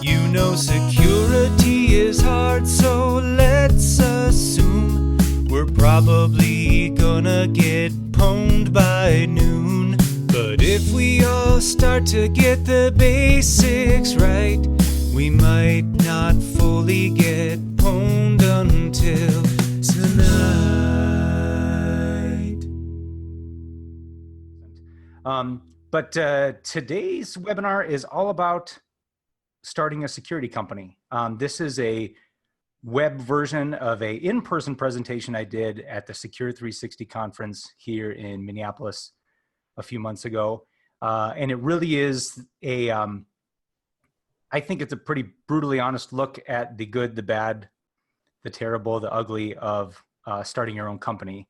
You know security is hard, so let's assume we're probably gonna get pwned by noon. But if we all start to get the basics right, we might not fully get pwned until tonight. But today's webinar is all about starting a security company. This is a web version of a in-person presentation I did at the Secure 360 conference here in Minneapolis a few months ago. And it really is a, I think it's a pretty brutally honest look at the good, the bad, the terrible, the ugly of starting your own company.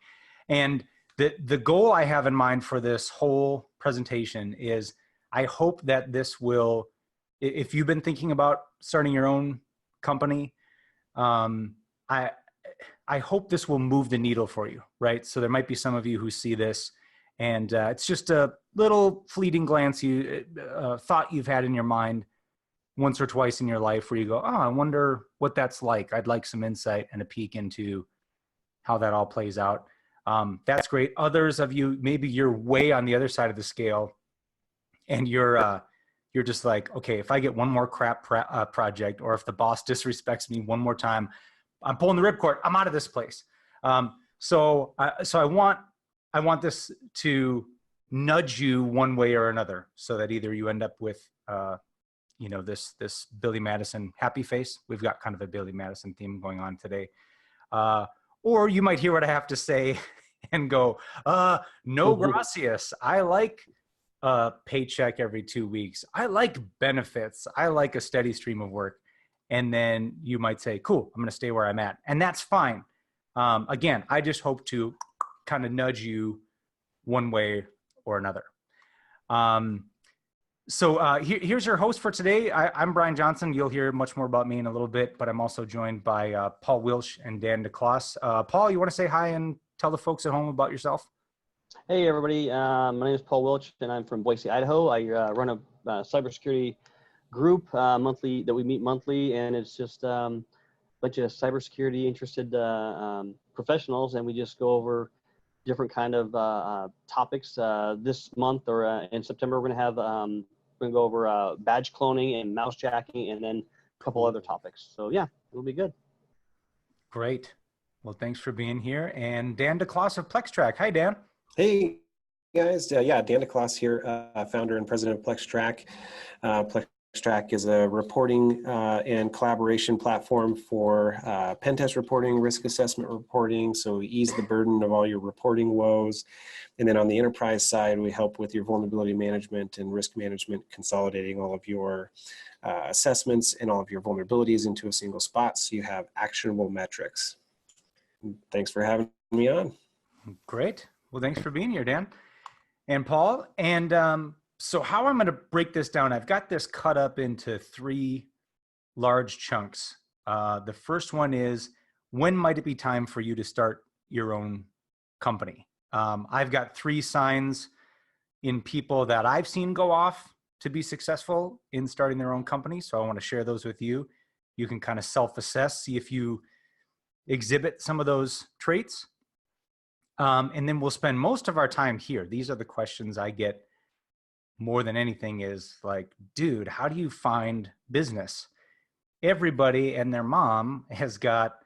And the goal I have in mind for this whole presentation is I hope that this will, if you've been thinking about starting your own company, I hope this will move the needle for you, right? So there might be some of you who see this and it's just a little fleeting glance thought you've had in your mind once or twice in your life where you go, oh, I wonder what that's like. I'd like some insight and a peek into how that all plays out. That's great. Others of you, maybe you're way on the other side of the scale and you're just like, okay, if I get one more crap project, or if the boss disrespects me one more time, I'm pulling the ripcord. I'm out of this place. So I want this to nudge you one way or another, so that either you end up with, this Billy Madison happy face. We've got kind of a Billy Madison theme going on today. Or you might hear what I have to say and go, no gracias. I like paycheck every 2 weeks. I like benefits. I like a steady stream of work. And then you might say, cool, I'm going to stay where I'm at. And that's fine. Again, I just hope to kind of nudge you one way or another. Here's your host for today. I'm Brian Johnson. You'll hear much more about me in a little bit, but I'm also joined by Paul Wilsh and Dan DeClaus. Paul, you want to say hi and tell the folks at home about yourself? Hey, everybody. My name is Paul Wilch, and I'm from Boise, Idaho. I run a cybersecurity group monthly that we meet monthly, and it's just a bunch of cybersecurity interested professionals, and we just go over different kind of topics. This month or in September, we're going to go over badge cloning and mouse jacking, and then a couple other topics. So yeah, it'll be good. Great. Well, thanks for being here. And Dan DeClaus of PlexTrack. Hi, Dan. Hey guys, Dan DeClaus here, founder and president of PlexTrack. PlexTrack is a reporting and collaboration platform for pen test reporting, risk assessment reporting, so we ease the burden of all your reporting woes. And then on the enterprise side, we help with your vulnerability management and risk management, consolidating all of your assessments and all of your vulnerabilities into a single spot so you have actionable metrics. Thanks for having me on. Great. Well, thanks for being here, Dan and Paul. And so how I'm going to break this down, I've got this cut up into 3 large chunks. The first one is, when might it be time for you to start your own company? I've got 3 signs in people that I've seen go off to be successful in starting their own company. So I want to share those with you. You can kind of self-assess, see if you exhibit some of those traits. And then we'll spend most of our time here. These are the questions I get more than anything is like, dude, how do you find business? Everybody and their mom has got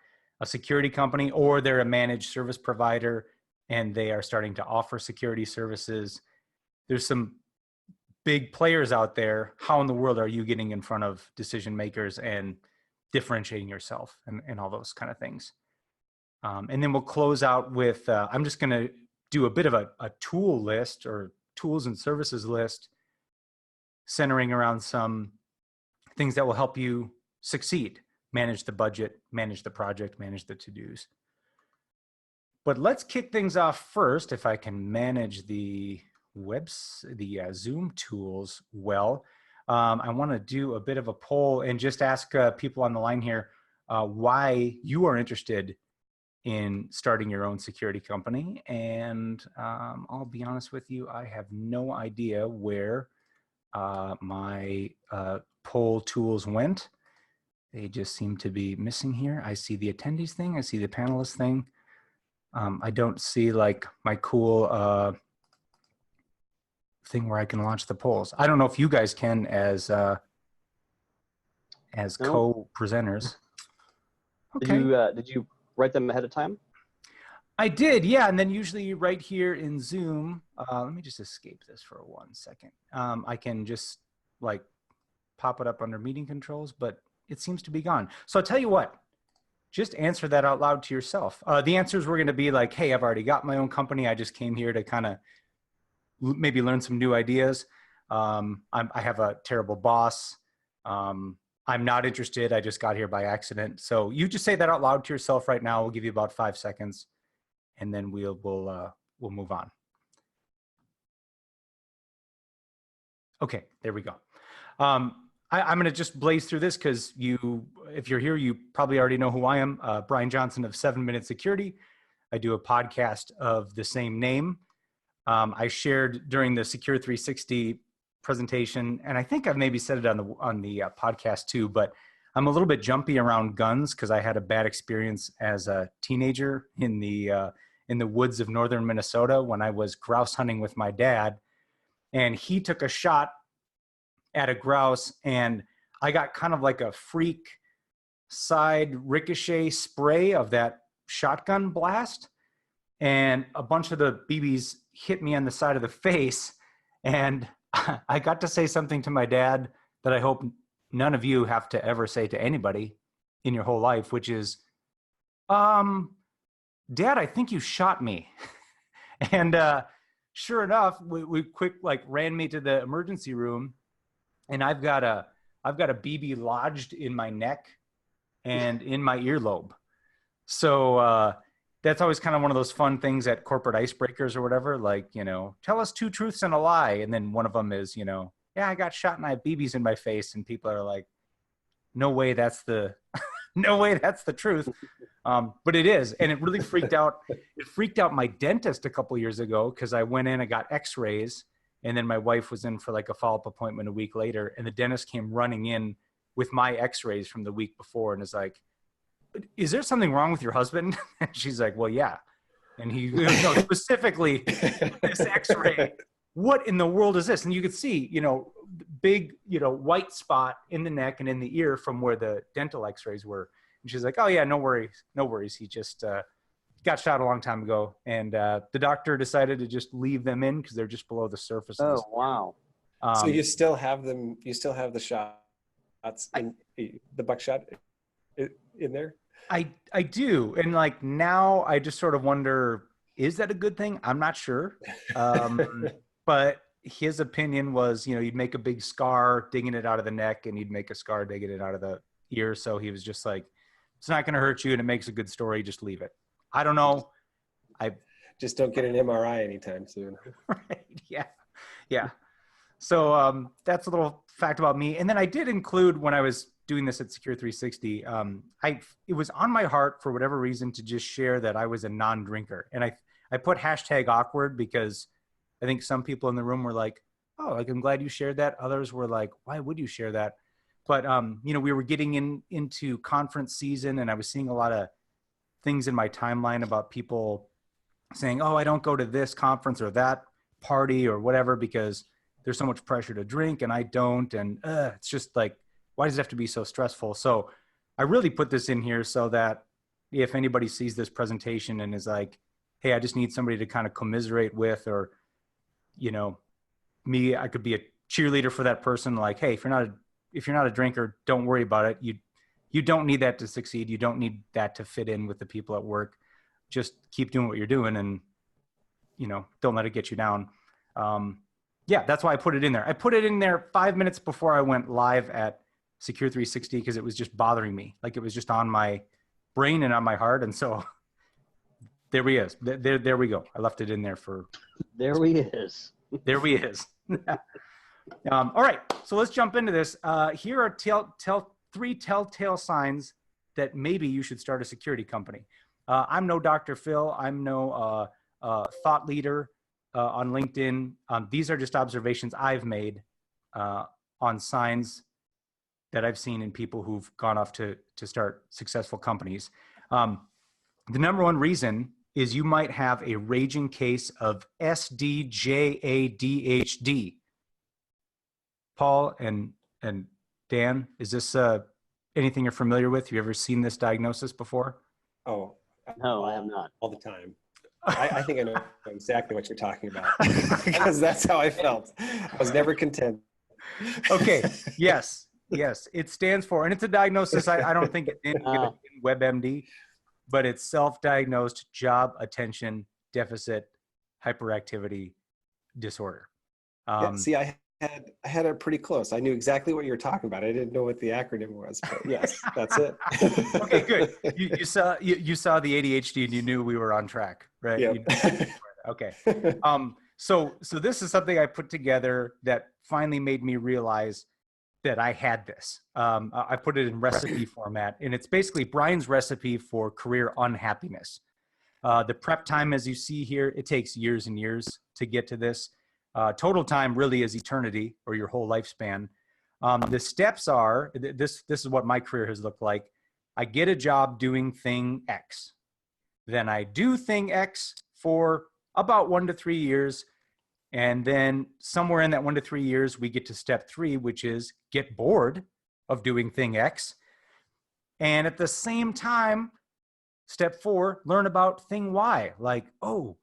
a security company, or they're a managed service provider and they are starting to offer security services. There's some big players out there. How in the world are you getting in front of decision makers and differentiating yourself and all those kind of things? And then we'll close out with, I'm just going to do a bit of a tool list, or tools and services list, centering around some things that will help you succeed, manage the budget, manage the project, manage the to-dos. But let's kick things off first, if I can manage the Zoom tools well. I want to do a bit of a poll and just ask people on the line here why you are interested in starting your own security company. And I'll be honest with you, I have no idea where my poll tools went. They just seem to be missing here. I see the attendees thing. I see the panelists thing. I don't see like my cool thing where I can launch the polls. I don't know if you guys can as co-presenters. Okay. Did you write them ahead of time? I did, yeah. And then usually right here in Zoom, let me just escape this for 1 second. I can just like pop it up under meeting controls, but it seems to be gone. So I'll tell you what, just answer that out loud to yourself. The answers were going to be like, hey, I've already got my own company. I just came here to kind of maybe learn some new ideas. I have a terrible boss. I'm not interested. I just got here by accident. So you just say that out loud to yourself right now. We'll give you about 5 seconds, and then we'll move on. Okay, there we go. I'm going to just blaze through this because if you're here, you probably already know who I am. Brian Johnson of 7 Minute Security. I do a podcast of the same name. I shared during the Secure 360 presentation, and I think I've maybe said it on the podcast too, but I'm a little bit jumpy around guns because I had a bad experience as a teenager in the woods of northern Minnesota when I was grouse hunting with my dad, and he took a shot at a grouse, and I got kind of like a freak side ricochet spray of that shotgun blast, and a bunch of the BBs hit me on the side of the face, and I got to say something to my dad that I hope none of you have to ever say to anybody in your whole life, which is, Dad, I think you shot me. And sure enough, we quick ran me to the emergency room, and I've got a BB lodged in my neck and in my earlobe. So that's always kind of one of those fun things at corporate icebreakers or whatever, like, tell us 2 truths and a lie. And then one of them is, yeah, I got shot and I have BBs in my face. And people are like, no way that's the, no way that's the truth. But it is. And it really freaked out. It freaked out my dentist a couple years ago because I went in and got x-rays. And then my wife was in for like a follow-up appointment a week later. And the dentist came running in with my x-rays from the week before and is like, is there something wrong with your husband? And she's like, well, yeah. And he, no, specifically this x-ray, what in the world is this? And you could see, big, white spot in the neck and in the ear from where the dental x-rays were. And she's like, oh yeah, no worries. No worries. He just got shot a long time ago. And the doctor decided to just leave them in because they're just below the surface. Oh, wow. So you still have them, you still have the shots, the buckshot in there? I do. And like now I just sort of wonder, is that a good thing? I'm not sure. But his opinion was, you'd make a big scar digging it out of the neck and you'd make a scar digging it out of the ear. So he was just like, it's not going to hurt you and it makes a good story. Just leave it. I don't know. I just don't get an MRI anytime soon. Right. Yeah. Yeah. So that's a little fact about me. And then I did include when I was doing this at Secure 360, it was on my heart for whatever reason to just share that I was a non-drinker. And I put #awkward because I think some people in the room were like, oh, like, I'm glad you shared that. Others were like, why would you share that? But, we were getting into conference season and I was seeing a lot of things in my timeline about people saying, oh, I don't go to this conference or that party or whatever because there's so much pressure to drink and I don't. And it's just like, why does it have to be so stressful? So I really put this in here so that if anybody sees this presentation and is like, hey, I just need somebody to kind of commiserate with, or, me, I could be a cheerleader for that person. Like, hey, if you're not a drinker, don't worry about it. You don't need that to succeed. You don't need that to fit in with the people at work. Just keep doing what you're doing and, don't let it get you down. Yeah, that's why I put it in there. I put it in there 5 minutes before I went live at Secure 360 because it was just bothering me. Like it was just on my brain and on my heart. And so there we is. There we go. I left it in there for. There we is. There we is. All right. So let's jump into this. Here are 3 telltale signs that maybe you should start a security company. I'm no Dr. Phil. I'm no thought leader on LinkedIn. These are just observations I've made on signs that I've seen in people who've gone off to start successful companies. The number one reason is you might have a raging case of SDJADHD. Paul and Dan, is this anything you're familiar with? You ever seen this diagnosis before? Oh, No, I have not. all the time. I think I know exactly what you're talking about because that's how I felt. I was never content. Okay. Yes. It stands for, and it's a diagnosis. I don't think it's in WebMD, but it's self-diagnosed job attention deficit hyperactivity disorder. Yeah, see, I had it pretty close. I knew exactly what you were talking about. I didn't know what the acronym was, but yes, that's it. Okay, good. You saw the ADHD and you knew we were on track, right? Yep. Okay. So this is something I put together that finally made me realize that I had this. I put it in recipe format, and it's basically Brian's recipe for career unhappiness. The prep time, as you see here, it takes years and years to get to this. Total time really is eternity, or your whole lifespan. The steps are, this is what my career has looked like. I get a job doing thing X. Then I do thing X for about 1 to 3 years. And then somewhere in that 1 to 3 years, we get to step 3, which is get bored of doing thing X. And at the same time, step 4, learn about thing Y, like, oh,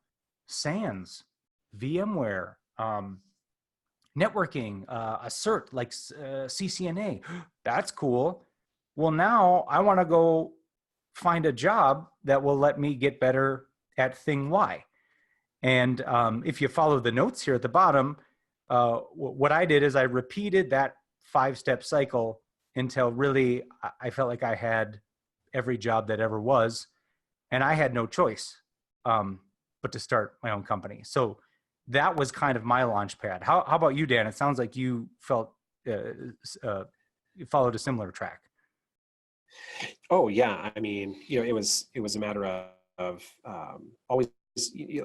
SANS, VMware, networking, a cert like CCNA. That's cool. Well, now I want to go find a job that will let me get better at thing Y. And if you follow the notes here at the bottom, what I did is I repeated that 5-step cycle until really I felt like I had every job that ever was, and I had no choice but to start my own company. So that was kind of my launch pad. How about you, Dan? It sounds like you felt you followed a similar track. Oh yeah, I mean, it was a matter of always.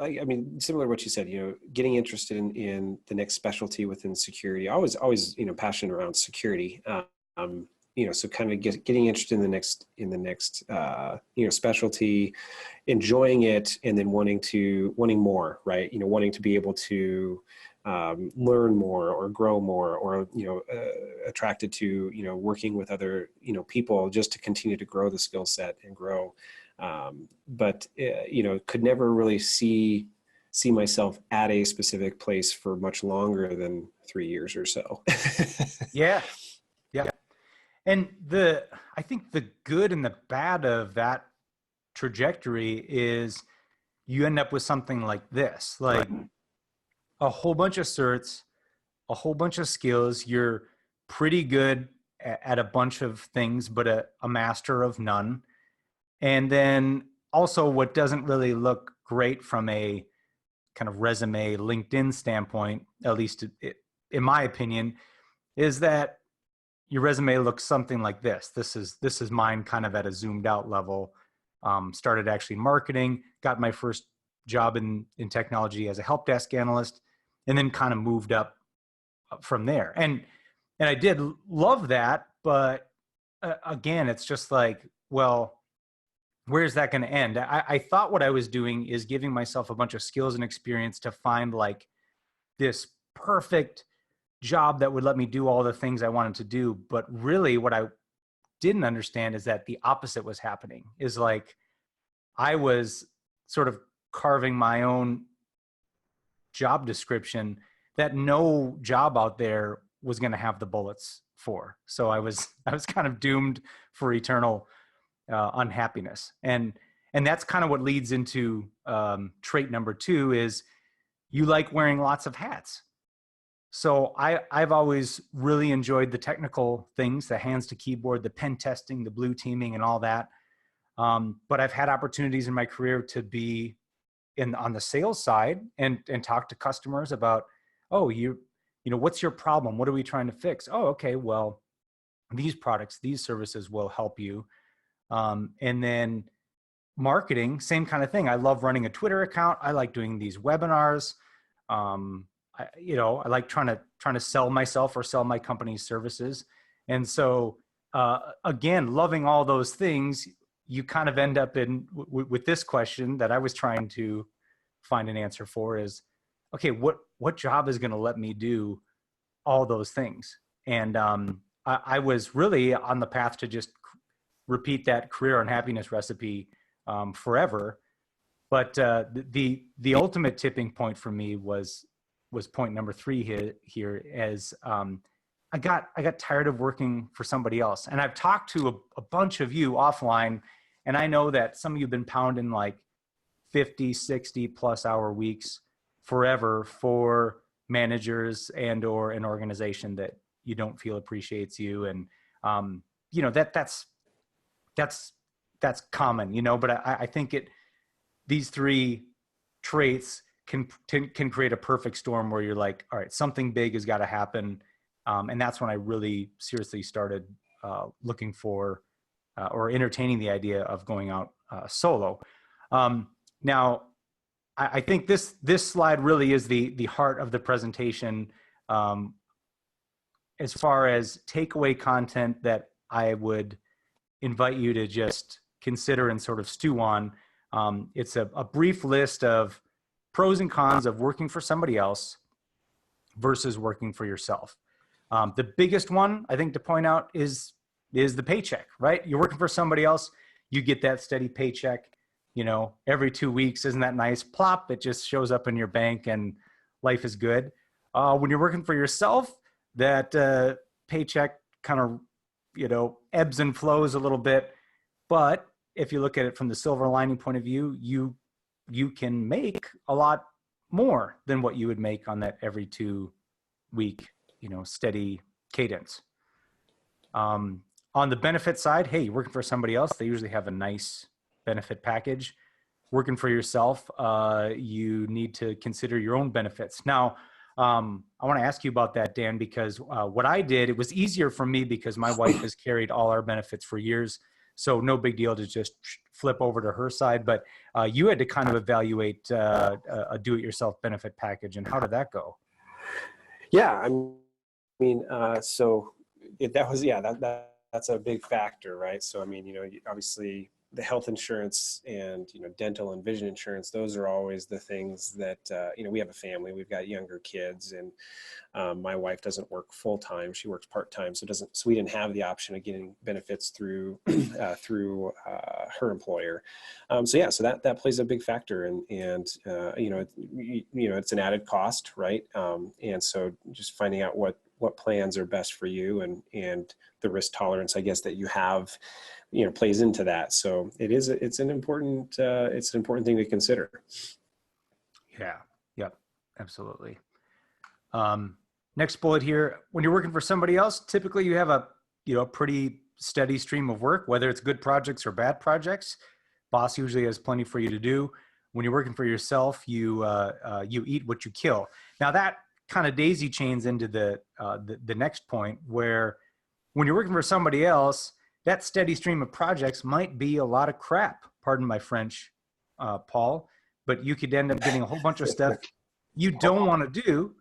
I mean, similar to what you said, getting interested in the next specialty within security. I was always passionate around security. So kind of getting interested in the next specialty, enjoying it, and then wanting more, right? Wanting to be able to learn more or grow more, or attracted to working with other people just to continue to grow the skill set and grow. But could never really see myself at a specific place for much longer than 3 years or so. Yeah. And I think the good and the bad of that trajectory is you end up with something like this, like a whole bunch of certs, a whole bunch of skills. You're pretty good at a bunch of things, but a master of none. And then also what doesn't really look great from a kind of resume LinkedIn standpoint, at least in my opinion, is that your resume looks something like this. This is mine kind of at a zoomed out level. Started actually marketing, got my first job in technology as a help desk analyst, and then kind of moved up from there. And I did love that, but again, it's just like, well, where's that going to end? I thought what I was doing is giving myself a bunch of skills and experience to find like this perfect job that would let me do all the things I wanted to do. But really what I didn't understand is that the opposite was happening, is like I was sort of carving my own job description that no job out there was going to have the bullets for. So I was kind of doomed for eternal unhappiness. And that's kind of what leads into trait number 2 is you like wearing lots of hats. So I've always really enjoyed the technical things, the hands to keyboard, the pen testing, the blue teaming and all that. But I've had opportunities in my career to be on the sales side and talk to customers about, oh, what's your problem? What are we trying to fix? Oh, okay, well, these products, these services will help you. And then marketing, same kind of thing. I love running a Twitter account. I like doing these webinars. I like trying to sell myself or sell my company's services. And so, again, loving all those things, you kind of end up in with this question that I was trying to find an answer for is, okay, what job is going to let me do all those things? And I was really on the path to just repeat that career and happiness recipe forever. But the ultimate tipping point for me was point number 3 here as I got tired of working for somebody else. And I've talked to a bunch of you offline, and I know that some of you have been pounding like 50, 60 plus hour weeks forever for managers and or an organization that you don't feel appreciates you. And you know, that's common, you know, but I think these 3 traits can create a perfect storm where you're like, all right, something big has got to happen. And that's when I really seriously started looking for or entertaining the idea of going out solo. Now, I think this slide really is the heart of the presentation as far as takeaway content that I would invite you to just consider and sort of stew on. It's a brief list of pros and cons of working for somebody else versus working for yourself. The biggest one I think to point out is the paycheck, right? You're working for somebody else, you get that steady paycheck, you know, every 2 weeks. Isn't that nice? Plop, it just shows up in your bank and life is good. When you're working for yourself, that paycheck kind of, you know, ebbs and flows a little bit. But if you look at it from the silver lining point of view, you can make a lot more than what you would make on that every 2 week, you know, steady cadence. On the benefit side, hey, you're working for somebody else, they usually have a nice benefit package. Working for yourself, you need to consider your own benefits. Now, I want to ask you about that, Dan, because what I did, it was easier for me because my wife has carried all our benefits for years. So no big deal to just flip over to her side. But you had to kind of evaluate a do-it-yourself benefit package. And how did that go? Yeah, I mean, so that's a big factor, right? So, I mean, you know, obviously the health insurance and, you know, dental and vision insurance, those are always the things that, you know, we have a family, we've got younger kids, and my wife doesn't work full time. She works part time. So we didn't have the option of getting benefits through, her employer. So that plays a big factor, and you know, it's an added cost, right? And so just finding out what plans are best for you and the risk tolerance, I guess, that you have, you know, plays into that. So it's an important thing to consider. Yeah. Yep. Absolutely. Next bullet here, when you're working for somebody else, typically you have a pretty steady stream of work, whether it's good projects or bad projects. Boss usually has plenty for you to do. When you're working for yourself, you eat what you kill. Now that kind of daisy chains into the next point, where when you're working for somebody else, that steady stream of projects might be a lot of crap, pardon my French, Paul, but you could end up getting a whole bunch of stuff you don't want to do.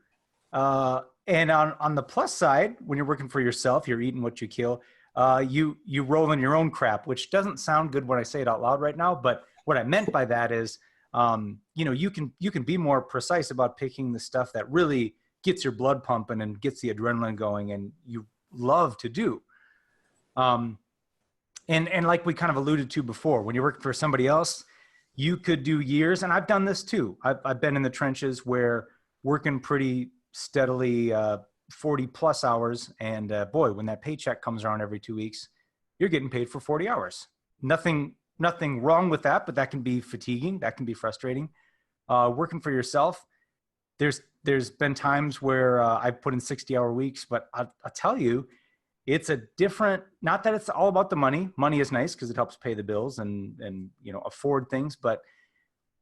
And on the plus side, when you're working for yourself, you're eating what you kill. You roll in your own crap, which doesn't sound good when I say it out loud right now. But what I meant by that is, you know, you can be more precise about picking the stuff that really gets your blood pumping and gets the adrenaline going, and you love to do. And like we kind of alluded to before, when you're working for somebody else, you could do years, and I've done this too. I've been in the trenches where working pretty steadily 40 plus hours, and boy, when that paycheck comes around every 2 weeks, you're getting paid for 40 hours. Nothing wrong with that, but that can be fatiguing. That can be frustrating. Working for yourself, there's been times where I've put in 60-hour weeks, but I'll tell you, it's a different, not that it's all about the money. Money is nice because it helps pay the bills and you know, afford things. But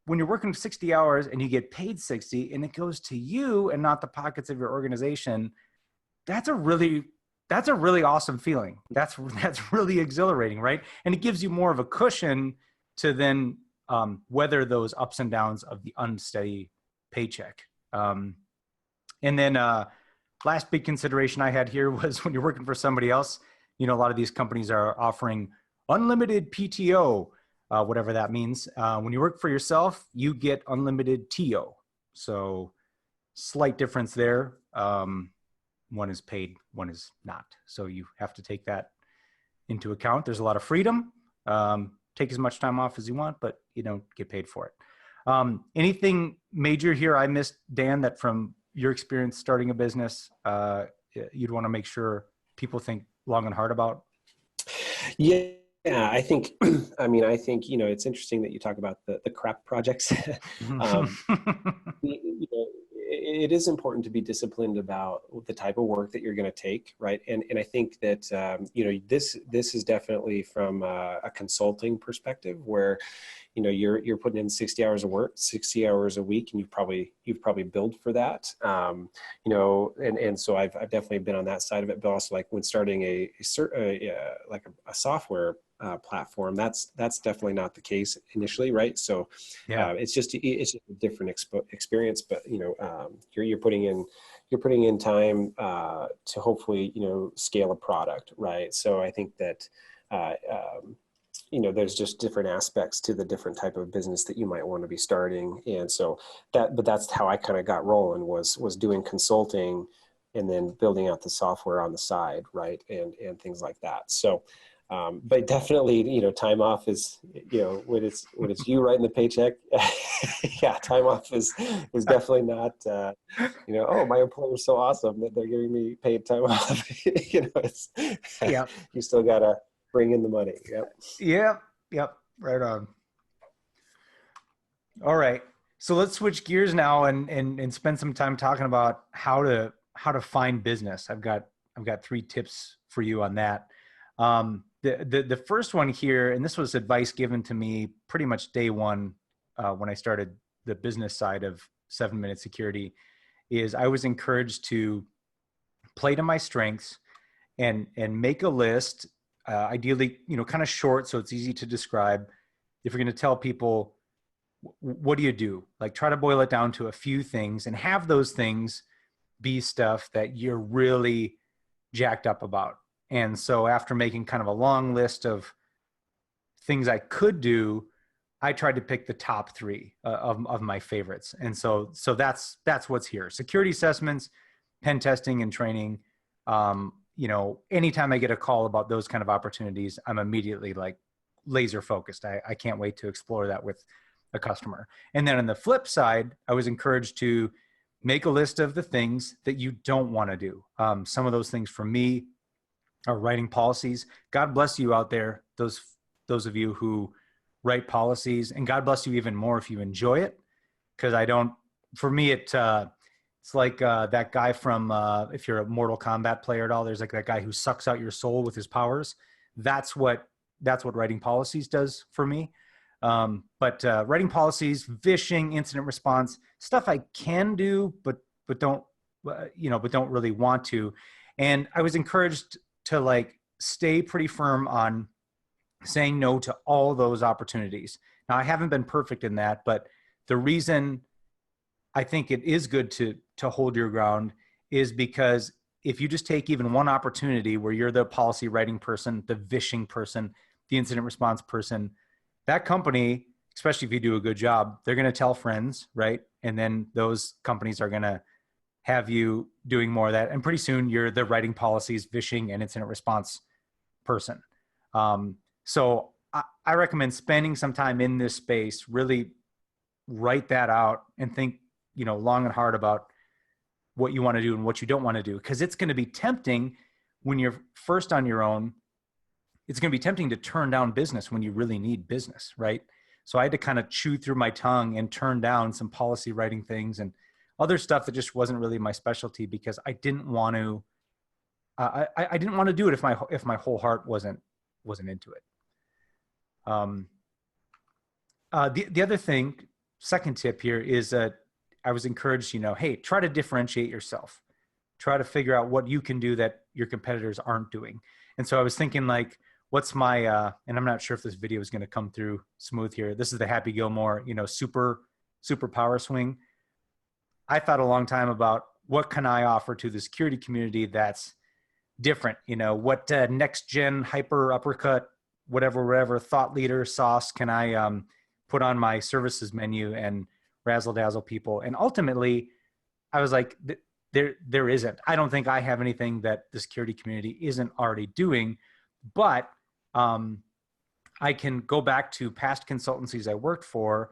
when you're working 60 hours and you get paid 60 and it goes to you and not the pockets of your organization, that's a really awesome feeling. That's really exhilarating, right? And it gives you more of a cushion to then weather those ups and downs of the unsteady paycheck. And then last big consideration I had here was when you're working for somebody else, a lot of these companies are offering unlimited PTO, whatever that means. When you work for yourself, you get unlimited TO. So slight difference there. One is paid, one is not. So you have to take that into account. There's a lot of freedom. Take as much time off as you want, but you don't get paid for it. Anything major here I missed, Dan, that from your experience starting a business, you'd want to make sure people think long and hard about? Yeah, I think, it's interesting that you talk about the crap projects. It is important to be disciplined about the type of work that you're going to take, right? And I think that this is definitely from a consulting perspective where you're putting in 60 hours of work, 60 hours a week, and you've probably billed for that. And so I've definitely been on that side of it, but also like when starting a software platform, that's definitely not the case initially, right? So yeah, it's just a different experience, but you're putting in time to hopefully scale a product, right? So I think that there's just different aspects to the different type of business that you might want to be starting, and so that's how I kind of got rolling was doing consulting and then building out the software on the side, right, and things like that. So. But definitely, time off is, when it's you writing the paycheck, yeah, time off is definitely not, oh, my employer's so awesome that they're giving me paid time off. It's, yeah, you still gotta bring in the money. Yep. Yep. Right on. All right. So let's switch gears now and spend some time talking about how to find business. I've got 3 tips for you on that. The first one here, and this was advice given to me pretty much day one when I started the business side of 7-Minute Security, is I was encouraged to play to my strengths and make a list, ideally, kind of short so it's easy to describe. If you're going to tell people, what do you do? Like try to boil it down to a few things and have those things be stuff that you're really jacked up about. And so after making kind of a long list of things I could do, I tried to pick the top 3 of my favorites. And so that's what's here. Security assessments, pen testing and training. Anytime I get a call about those kind of opportunities, I'm immediately like laser focused. I can't wait to explore that with a customer. And then on the flip side, I was encouraged to make a list of the things that you don't want to do. Some of those things for me are writing policies. God bless you out there, those of you who write policies, and God bless you even more if you enjoy it. Because for me, it's like that guy from, if you're a Mortal Kombat player at all, there's like that guy who sucks out your soul with his powers. That's what writing policies does for me. But writing policies, phishing, incident response, stuff I can do, but don't really want to. And I was encouraged to like stay pretty firm on saying no to all those opportunities. Now I haven't been perfect in that, but the reason I think it is good to hold your ground is because if you just take even one opportunity where you're the policy writing person, the vishing person, the incident response person, that company, especially if you do a good job, they're going to tell friends, right? And then those companies are going to have you doing more of that. And pretty soon you're the writing policies, vishing, and incident response person. So I recommend spending some time in this space, really write that out and think, long and hard about what you want to do and what you don't want to do. Because it's going to be tempting when you're first on your own. It's going to be tempting to turn down business when you really need business, right? So I had to kind of chew through my tongue and turn down some policy writing things and other stuff that just wasn't really my specialty because I didn't want to. I didn't want to do it if my whole heart wasn't into it. The other thing, second tip here is that I was encouraged, hey, try to differentiate yourself. Try to figure out what you can do that your competitors aren't doing. And so I was thinking like, what's my, and I'm not sure if this video is going to come through smooth here. This is the Happy Gilmore, super power swing. I thought a long time about what can I offer to the security community that's different? You know, what next gen hyper uppercut, whatever thought leader sauce can I put on my services menu and razzle dazzle people? And ultimately, I was like, there isn't. I don't think I have anything that the security community isn't already doing, but I can go back to past consultancies I worked for,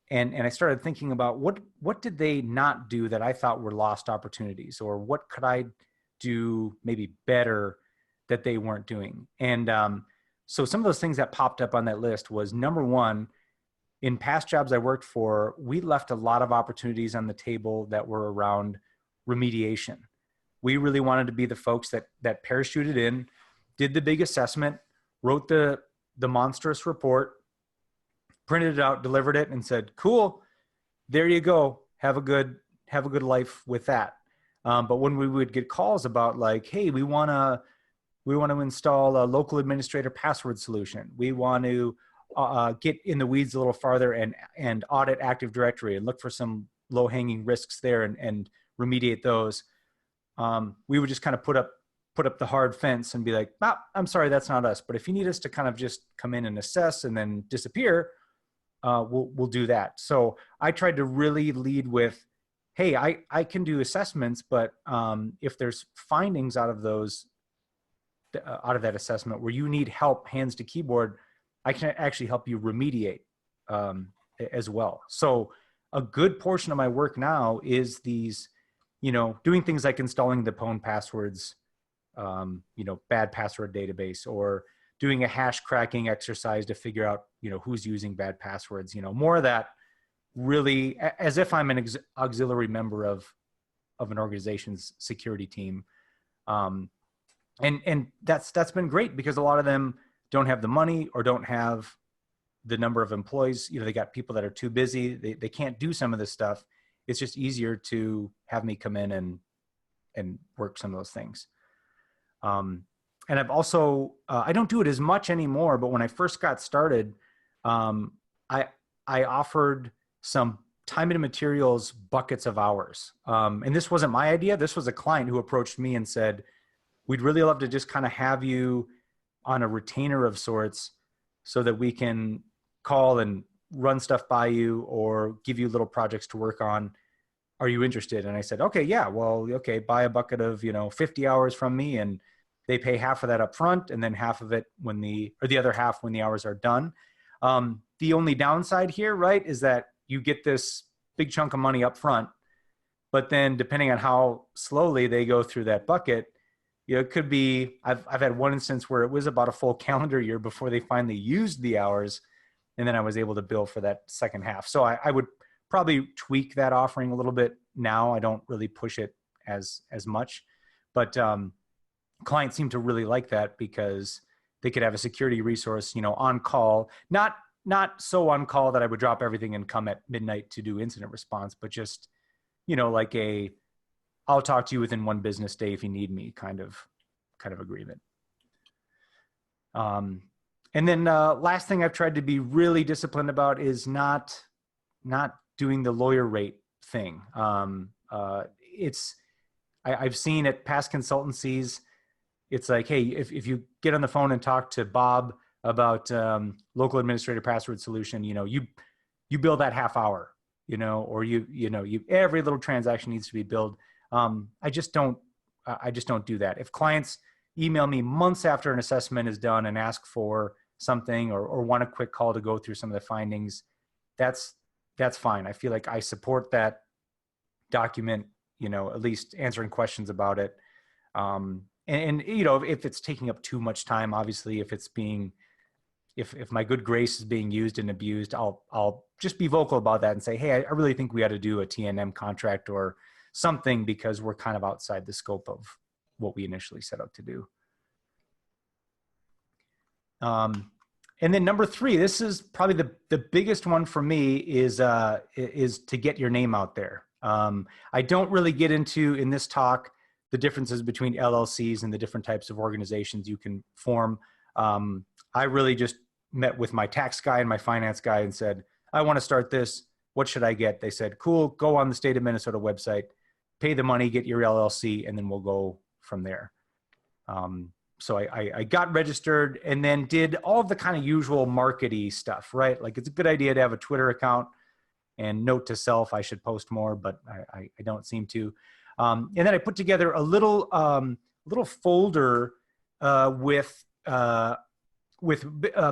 and I started thinking about what did they not do that I thought were lost opportunities, or what could I do maybe better that they weren't doing. And so some of those things that popped up on that list was, number one, in past jobs I worked for, we left a lot of opportunities on the table that were around remediation. We really wanted to be the folks that parachuted in, did the big assessment, wrote the monstrous report, printed it out, delivered it, and said, cool, there you go. Have a good life with that. But when we would get calls about like, hey, we want to install a local administrator password solution. We want to get in the weeds a little farther and audit Active Directory and look for some low hanging risks there and remediate those. We would just kind of put up the hard fence and be like, I'm sorry, that's not us. But if you need us to kind of just come in and assess and then disappear, we'll do that. So I tried to really lead with, hey, I can do assessments, but if there's findings out of that assessment where you need help hands to keyboard, I can actually help you remediate as well. So a good portion of my work now is these, doing things like installing the pwn passwords, bad password database, or doing a hash cracking exercise to figure out, who's using bad passwords, more of that, really as if I'm an auxiliary member of an organization's security team. And that's been great because a lot of them don't have the money or don't have the number of employees. They got people that are too busy. They can't do some of this stuff. It's just easier to have me come in and work some of those things. And I've also, I don't do it as much anymore, but when I first got started, I offered some time and materials buckets of hours. And this wasn't my idea. This was a client who approached me and said, we'd really love to just kind of have you on a retainer of sorts so that we can call and run stuff by you or give you little projects to work on. Are you interested? And I said, okay, yeah, well, okay, buy a bucket of, 50 hours from me, and they pay half of that up front and then half of it the other half when the hours are done. The only downside here, right, is that you get this big chunk of money up front, but then depending on how slowly they go through that bucket, it could be, I've had one instance where it was about a full calendar year before they finally used the hours, and then I was able to bill for that second half. So I would probably tweak that offering a little bit now. I don't really push it as much, but clients seem to really like that because they could have a security resource, on call, not so on call that I would drop everything and come at midnight to do incident response, but just, like I'll talk to you within one business day if you need me kind of agreement. And then last thing I've tried to be really disciplined about is not doing the lawyer rate thing. I've seen at past consultancies, it's like, hey, if you get on the phone and talk to Bob about local administrator password solution, you bill that half hour, or you every little transaction needs to be billed. I just don't do that. If clients email me months after an assessment is done and ask for something or want a quick call to go through some of the findings, that's fine. I feel like I support that document, at least answering questions about it. And if it's taking up too much time, obviously, if my good grace is being used and abused, I'll just be vocal about that and say, hey, I really think we ought to do a T&M contract or something because we're kind of outside the scope of what we initially set out to do. And then number 3, this is probably the biggest one for me is to get your name out there. I don't really get into in this talk the differences between LLCs and the different types of organizations you can form. I really just met with my tax guy and my finance guy and said, I want to start this. What should I get? They said, cool, go on the state of Minnesota website, pay the money, get your LLC, and then we'll go from there. So I got registered and then did all the kind of usual markety stuff, right? Like it's a good idea to have a Twitter account, and note to self, I should post more, but I don't seem to. And then I put together a little folder with a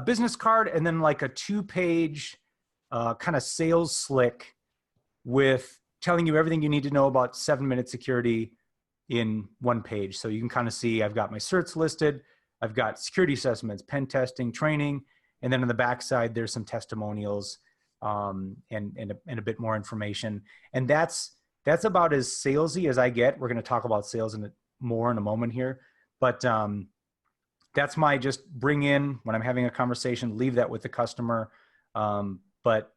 business card, and then like a 2-page kind of sales slick with telling you everything you need to know about 7-minute security in one page. So you can kind of see I've got my certs listed, I've got security assessments, pen testing, training, and then on the backside there's some testimonials and a bit more information. And that's about as salesy as I get. We're going to talk about sales more in a moment here, but that's my just bring in when I'm having a conversation, leave that with the customer. But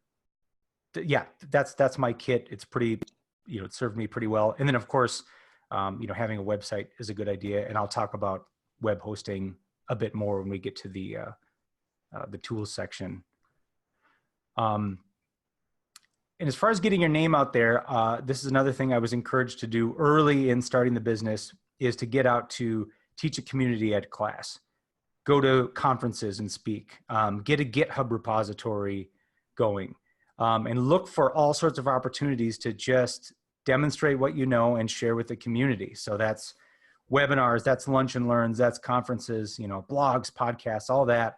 yeah, that's my kit. It's pretty, it served me pretty well. And then of course, having a website is a good idea. And I'll talk about web hosting a bit more when we get to the tools section. And as far as getting your name out there, this is another thing I was encouraged to do early in starting the business, is to get out to teach a community ed class, go to conferences and speak, get a GitHub repository going, and look for all sorts of opportunities to just demonstrate what you know and share with the community. So that's webinars, that's lunch and learns, that's conferences, blogs, podcasts, all that.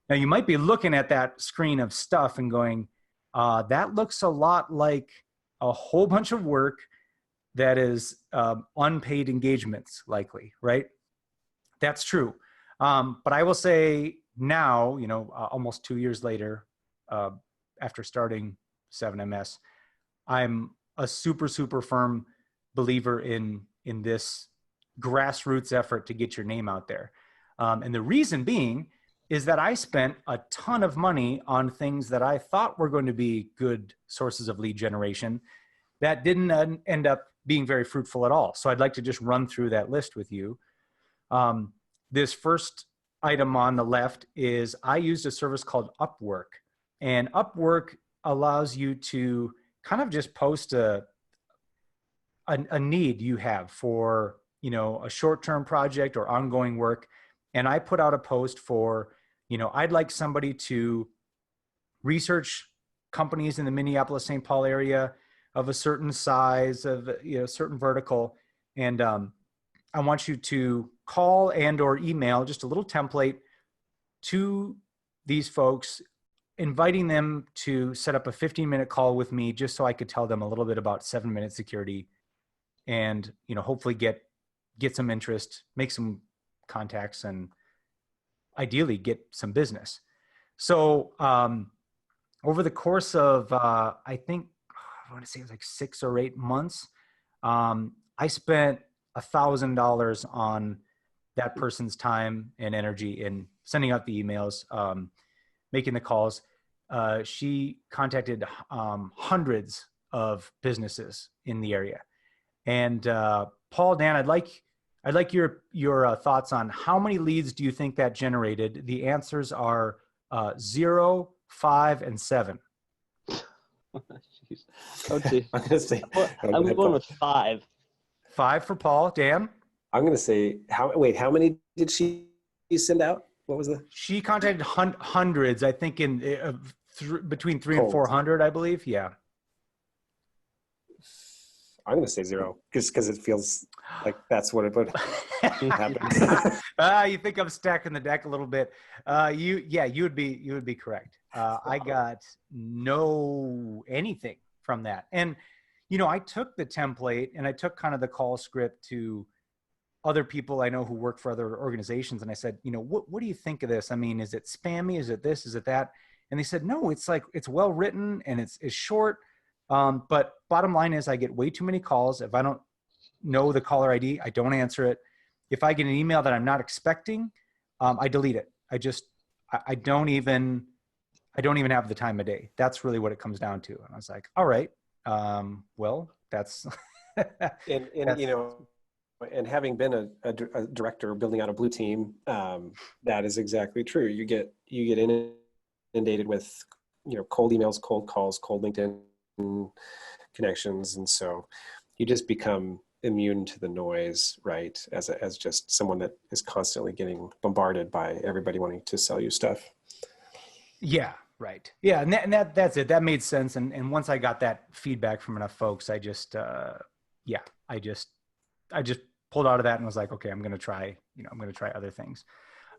Now you might be looking at that screen of stuff and going, that looks a lot like a whole bunch of work that is unpaid engagements, likely, right? That's true. But I will say now, almost 2 years later, after starting 7MS, I'm a super, super firm believer in this grassroots effort to get your name out there. And the reason being is that I spent a ton of money on things that I thought were going to be good sources of lead generation that didn't end up being very fruitful at all. So I'd like to just run through that list with you. This first item on the left is I used a service called Upwork. And Upwork allows you to kind of just post a need you have for, a short-term project or ongoing work. And I put out a post for, I'd like somebody to research companies in the Minneapolis-St. Paul area of a certain size, of certain vertical. And I want you to call and or email just a little template to these folks, inviting them to set up a 15-minute call with me, just so I could tell them a little bit about 7-minute security, and hopefully get some interest, make some contacts, and ideally get some business. So over the course of I think I want to say it was like 6 or 8 months, I spent $1,000 on that person's time and energy in sending out the emails, making the calls. She contacted hundreds of businesses in the area. And Paul, Dan, I'd like your thoughts on how many leads do you think that generated? The answers are 0, 5, and 7. Jeez. Okay. I'm gonna say. I'm going with 5. 5 for Paul. Dan? I'm gonna say how many did she send out? What was the? She contacted hundreds, I think, in between 300 and 400, I believe. Yeah. I'm going to say 0, because it feels like that's what it would happen. You think I'm stacking the deck a little bit. You would be correct. I got anything from that. And, I took the template and I took kind of the call script to other people I know who work for other organizations. And I said, what do you think of this? I mean, is it spammy? Is it this? Is it that? And they said, no, it's well written and it's short. But bottom line is I get way too many calls. If I don't know the caller ID, I don't answer it. If I get an email that I'm not expecting, I delete it. I don't even have the time of day. That's really what it comes down to. And I was like, all right, well, that's, and having been a director building out a blue team, that is exactly true. You get inundated with, cold emails, cold calls, cold LinkedIn connections. And so you just become immune to the noise, right? As just someone that is constantly getting bombarded by everybody wanting to sell you stuff. Yeah, right. Yeah, and that's it. That made sense. And once I got that feedback from enough folks, I just I just pulled out of that and was like, okay, I'm gonna try other things.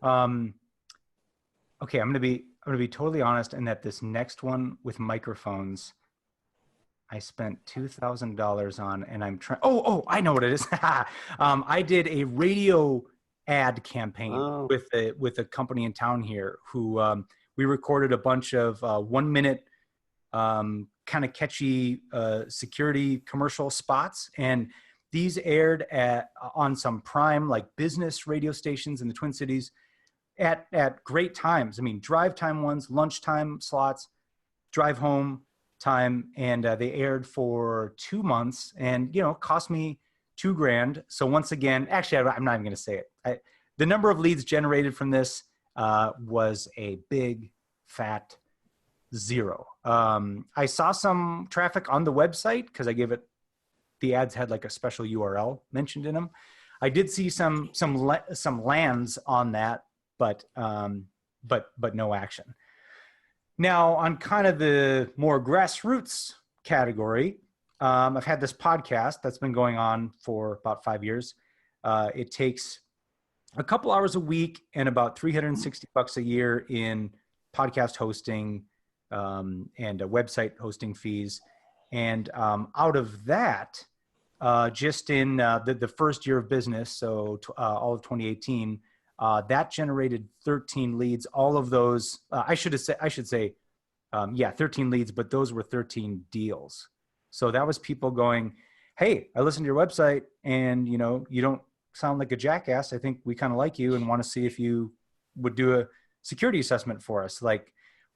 Okay, I'm gonna be totally honest in that this next one with microphones, I spent $2,000 on, and I'm trying. Oh, I know what it is. I did a radio ad campaign with a company in town here who we recorded a bunch of 1 minute kind of catchy security commercial spots, and these aired on some prime like business radio stations in the Twin Cities at great times. I mean, drive time ones, lunchtime slots, drive home time, and they aired for 2 months, and cost me $2,000. So once again, actually, I'm not even going to say it. The number of leads generated from this was a big fat 0. I saw some traffic on the website because I gave it. The ads had like a special URL mentioned in them. I did see some lands on that, but no action. Now, on kind of the more grassroots category, I've had this podcast that's been going on for about 5 years. It takes a couple hours a week and about $360 a year in podcast hosting and website hosting fees. And out of that, just in the first year of business, so all of 2018, that generated 13 leads. All of those, I should say, 13 leads, but those were 13 deals. So that was people going, hey, I listened to your website and, you don't sound like a jackass. I think we kind of like you and want to see if you would do a security assessment for us. Like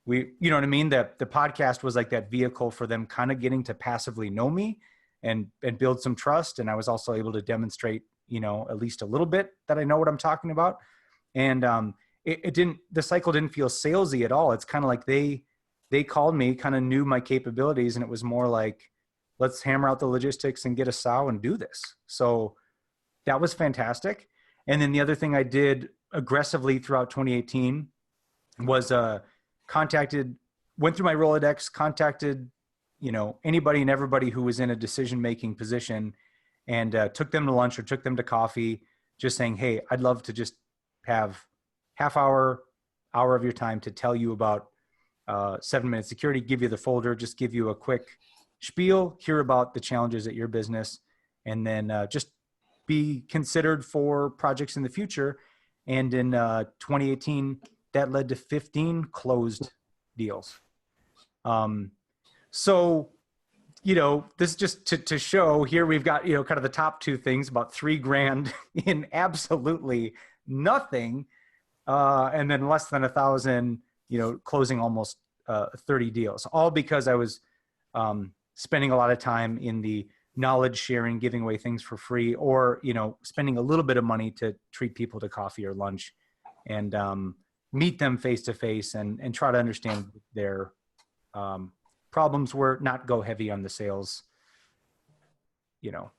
you know what I mean? That the podcast was like that vehicle for them kind of getting to passively know me and build some trust. And I was also able to demonstrate, at least a little bit that I know what I'm talking about. And the cycle didn't feel salesy at all. It's kind of like they called me, kind of knew my capabilities, and it was more like, let's hammer out the logistics and get a sow and do this. So that was fantastic. And then the other thing I did aggressively throughout 2018 was went through my Rolodex, contacted, anybody and everybody who was in a decision-making position, and took them to lunch or took them to coffee, just saying, hey, I'd love to just have hour of your time to tell you about 7-minute security, give you the folder, just give you a quick spiel, hear about the challenges at your business, and then just be considered for projects in the future. And in 2018, that led to 15 closed deals. So, this is just to show here we've got, kind of the top two things, about $3,000 in absolutely nothing. And then less than 1,000, closing almost 30 deals, all because I was spending a lot of time in the knowledge sharing, giving away things for free, or, spending a little bit of money to treat people to coffee or lunch and meet them face to face and try to understand their problems were, not go heavy on the sales,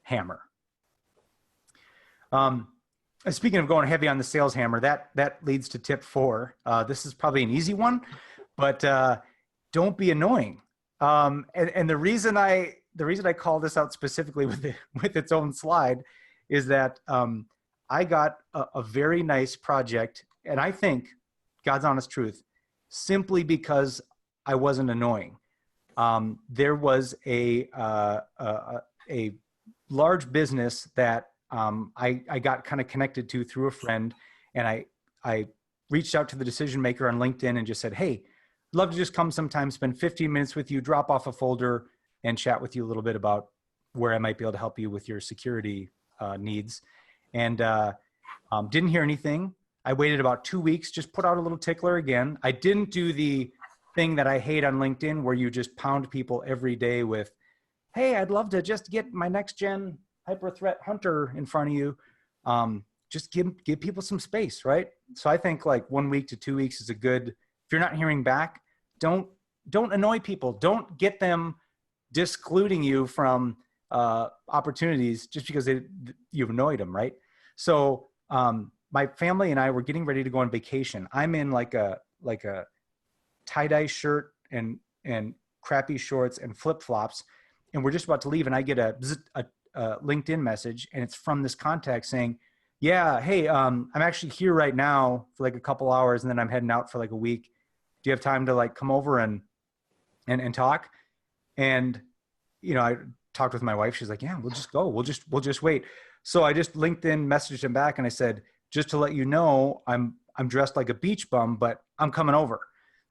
hammer. Speaking of going heavy on the sales hammer, that leads to tip 4. This is probably an easy one, but don't be annoying. And the reason I call this out specifically with its own slide is that I got a very nice project, and I think, God's honest truth, simply because I wasn't annoying. There was a large business that I got kind of connected to through a friend, and I reached out to the decision maker on LinkedIn and just said, hey, I'd love to just come sometime, spend 15 minutes with you, drop off a folder, and chat with you a little bit about where I might be able to help you with your security needs. And didn't hear anything. I waited about 2 weeks, just put out a little tickler again. I didn't do the thing that I hate on LinkedIn where you just pound people every day with, hey, I'd love to just get my next gen hyper threat hunter in front of you. Just give people some space, right? So I think like 1 week to 2 weeks is a good, if you're not hearing back, don't annoy people. Don't get them discluding you from opportunities just because you've annoyed them, right? So my family and I were getting ready to go on vacation. I'm in like a tie-dye shirt and crappy shorts and flip-flops, and we're just about to leave, and I get a LinkedIn message, and it's from this contact saying, yeah, hey, I'm actually here right now for like a couple hours, and then I'm heading out for like a week. Do you have time to like come over and talk? And, you know, I talked with my wife. She's like, yeah, we'll just go. We'll just wait. So I just LinkedIn messaged him back and I said, just to let you know, I'm dressed like a beach bum, but I'm coming over.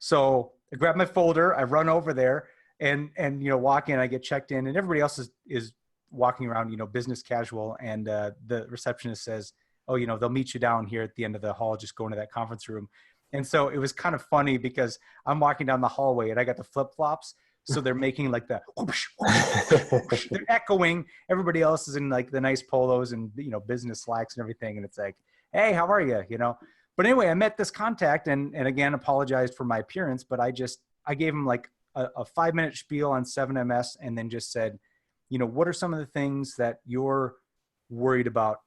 So I grab my folder, I run over there and, you know, walk in, I get checked in, and everybody else is walking around, you know, business casual. And the receptionist says, oh, you know, they'll meet you down here at the end of the hall, just go into that conference room. And so it was kind of funny because I'm walking down the hallway and I got the flip-flops. So they're making like the, whoosh, whoosh, whoosh. They're echoing. Everybody else is in like the nice polos and, you know, business slacks and everything. And it's like, hey, how are you? You know? But anyway, I met this contact and again, apologized for my appearance, but I gave him like a 5-minute spiel on 7MS and then just said, you know, what are some of the things that you're worried about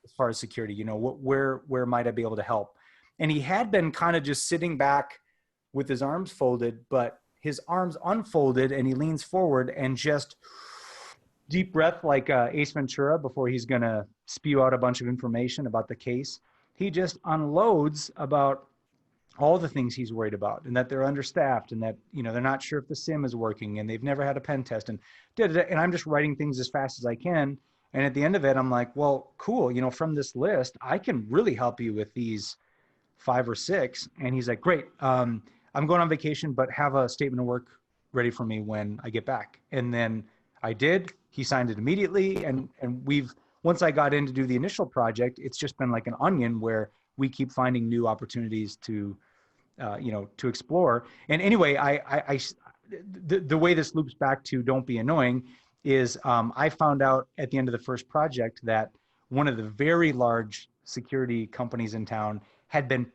as far as security? You know, where might I be able to help? And he had been kind of just sitting back with his arms folded, but his arms unfolded and he leans forward and just deep breath like Ace Ventura before he's going to spew out a bunch of information about the case. He just unloads about all the things he's worried about and that they're understaffed and that, you know, they're not sure if the SIM is working and they've never had a pen test and I'm just writing things as fast as I can. And at the end of it, I'm like, well, cool. You know, from this list, I can really help you with these 5 or 6. And he's like, great. I'm going on vacation, but have a statement of work ready for me when I get back. And then I did. He signed it immediately. And once I got in to do the initial project, it's just been like an onion where we keep finding new opportunities to, you know, to explore. And anyway, the way this loops back to don't be annoying is I found out at the end of the first project that one of the very large security companies in town had been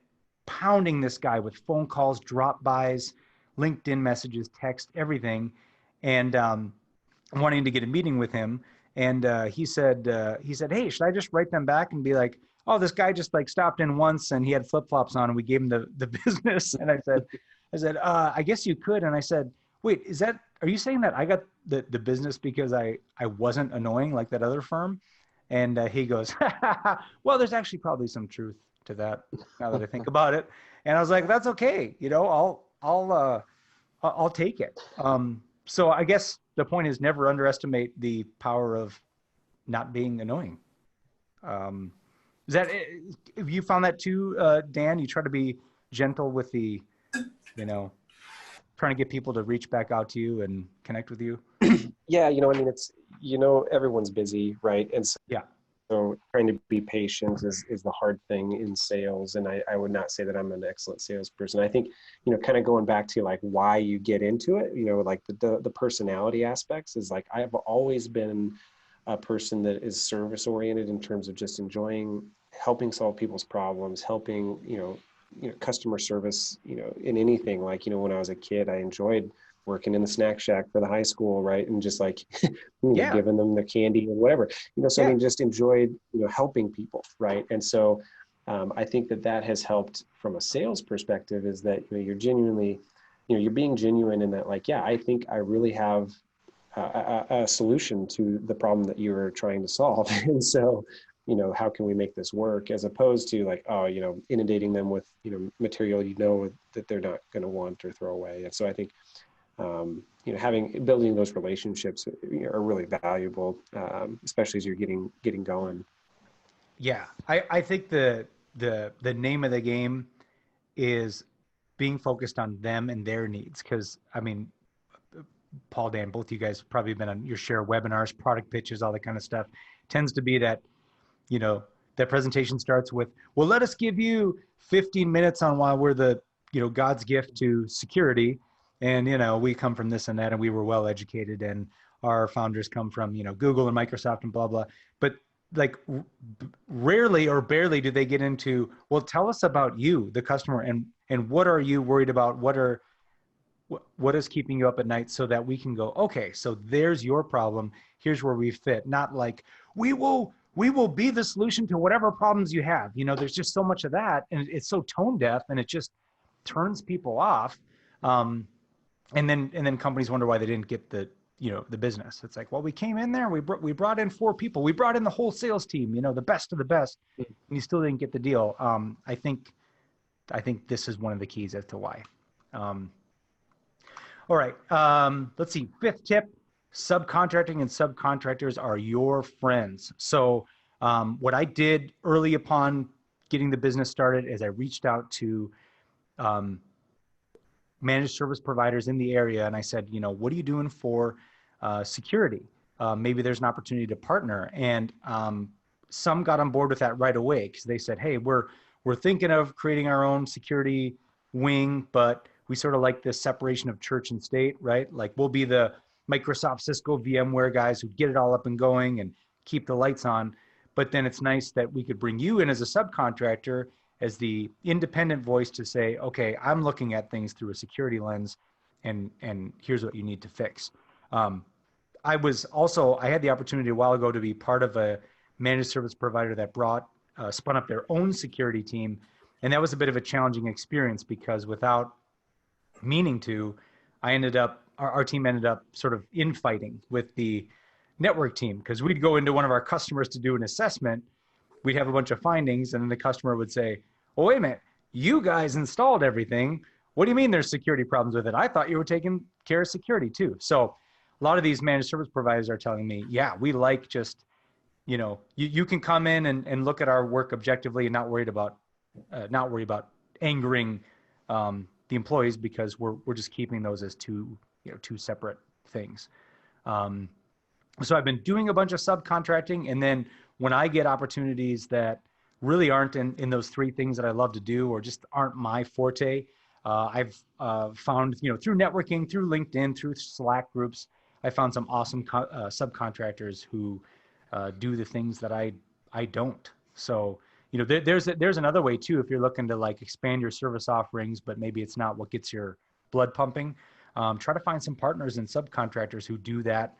pounding this guy with phone calls, drop-bys, LinkedIn messages, text, everything, and wanting to get a meeting with him. And he said, hey, should I just write them back and be like, oh, this guy just like stopped in once and he had flip-flops on and we gave him the business. And I said, I guess you could. And I said, wait, are you saying that I got the business because I wasn't annoying like that other firm? And he goes, well, there's actually probably some truth to that now that I think about it. And I was like, that's okay. You know, I'll take it. So I guess the point is never underestimate the power of not being annoying. Have you found that too, Dan? You try to be gentle with the, you know, trying to get people to reach back out to you and connect with you? Yeah, you know, I mean, it's, you know, everyone's busy, right? And so, yeah. So trying to be patient is the hard thing in sales. And I would not say that I'm an excellent salesperson. I think, you know, kind of going back to like why you get into it, you know, like the personality aspects is like, I've always been a person that is service oriented in terms of just enjoying helping solve people's problems, helping, you know, customer service, you know, in anything. Like, you know, when I was a kid, I enjoyed working in the snack shack for the high school, right? And just like, you know, giving them their candy or whatever, you know, so I mean, just enjoyed, you know, helping people, right? And so I think that has helped from a sales perspective is that, you know, you're genuinely, you know, you're being genuine in that, like, yeah, I think I really have a solution to the problem that you're trying to solve. And so, you know, how can we make this work, as opposed to like, oh, you know, inundating them with, you know, material, you know, that they're not going to want or throw away. And so I think, you know, building those relationships are really valuable, especially as you're getting going. Yeah, I think the name of the game is being focused on them and their needs. Because I mean, Paul, Dan, both you guys have probably been on your share of webinars, product pitches, all that kind of stuff. Tends to be that, you know, that presentation starts with, well, let us give you 15 minutes on why we're the, you know, God's gift to security. And, you know, we come from this and that, and we were well educated, and our founders come from, you know, Google and Microsoft and blah, blah. But like rarely or barely do they get into, well, tell us about you, the customer, and what are you worried about? What are what is keeping you up at night, so that we can go, okay, so there's your problem. Here's where we fit. Not like we will be the solution to whatever problems you have. There's just so much of that, and it's so tone deaf, and it just turns people off. And then companies wonder why they didn't get the business. It's like, well, we came in there, we brought in 4 people, we brought in the whole sales team, the best of the best, and you still didn't get the deal. I think this is one of the keys as to why. All right, let's see. 5th tip: subcontracting and subcontractors are your friends. So what I did early upon getting the business started is I reached out to managed service providers in the area, and I said, what are you doing for security? Maybe there's an opportunity to partner. And some got on board with that right away, because they said, hey, we're thinking of creating our own security wing, but we sort of like this separation of church and state, right? Like, we'll be the Microsoft, Cisco, VMware guys who get it all up and going and keep the lights on. But then it's nice that we could bring you in as a subcontractor, as the independent voice to say, okay, I'm looking at things through a security lens, and here's what you need to fix. I had the opportunity a while ago to be part of a managed service provider that spun up their own security team. And that was a bit of a challenging experience, because without meaning to, our team ended up sort of infighting with the network team, because we'd go into one of our customers to do an assessment. We'd have a bunch of findings, and then the customer would say, well, wait a minute, you guys installed everything. What do you mean there's security problems with it? I thought you were taking care of security too. So a lot of these managed service providers are telling me, yeah, we like just, you can come in and look at our work objectively and not worry about angering the employees, because we're just keeping those as two separate things. So I've been doing a bunch of subcontracting, and then when I get opportunities that really aren't in those 3 things that I love to do, or just aren't my forte, I've found, through networking, through LinkedIn, through Slack groups, I found some awesome subcontractors who do the things that I don't. So, there's another way too, if you're looking to like expand your service offerings, but maybe it's not what gets your blood pumping. Try to find some partners and subcontractors who do that,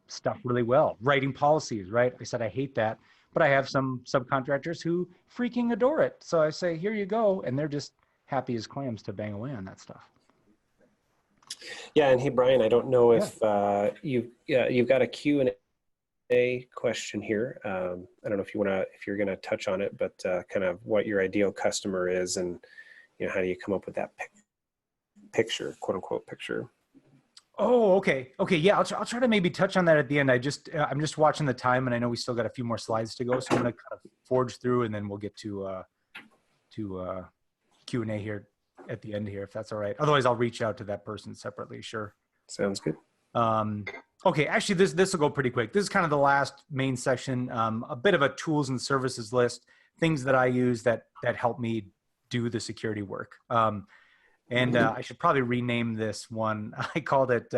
stuff really well. Writing policies, right? I said I hate that, but I have some subcontractors who freaking adore it. So I say, here you go, and they're just happy as clams to bang away on that stuff. Yeah, and hey, Brian, I don't know if you've got a Q&A question here. I don't know if you're gonna touch on it, but kind of what your ideal customer is, and how do you come up with that picture, quote unquote picture. Oh, okay. Yeah, I'll try to maybe touch on that at the end. I'm just watching the time, and I know we still got a few more slides to go, so I'm going to kind of forge through, and then we'll get to Q&A here at the end here, if that's all right. Otherwise, I'll reach out to that person separately. Sure. Sounds good. Okay, actually, this will go pretty quick. This is kind of the last main section, a bit of a tools and services list, things that I use that help me do the security work. And I should probably rename this one. I called it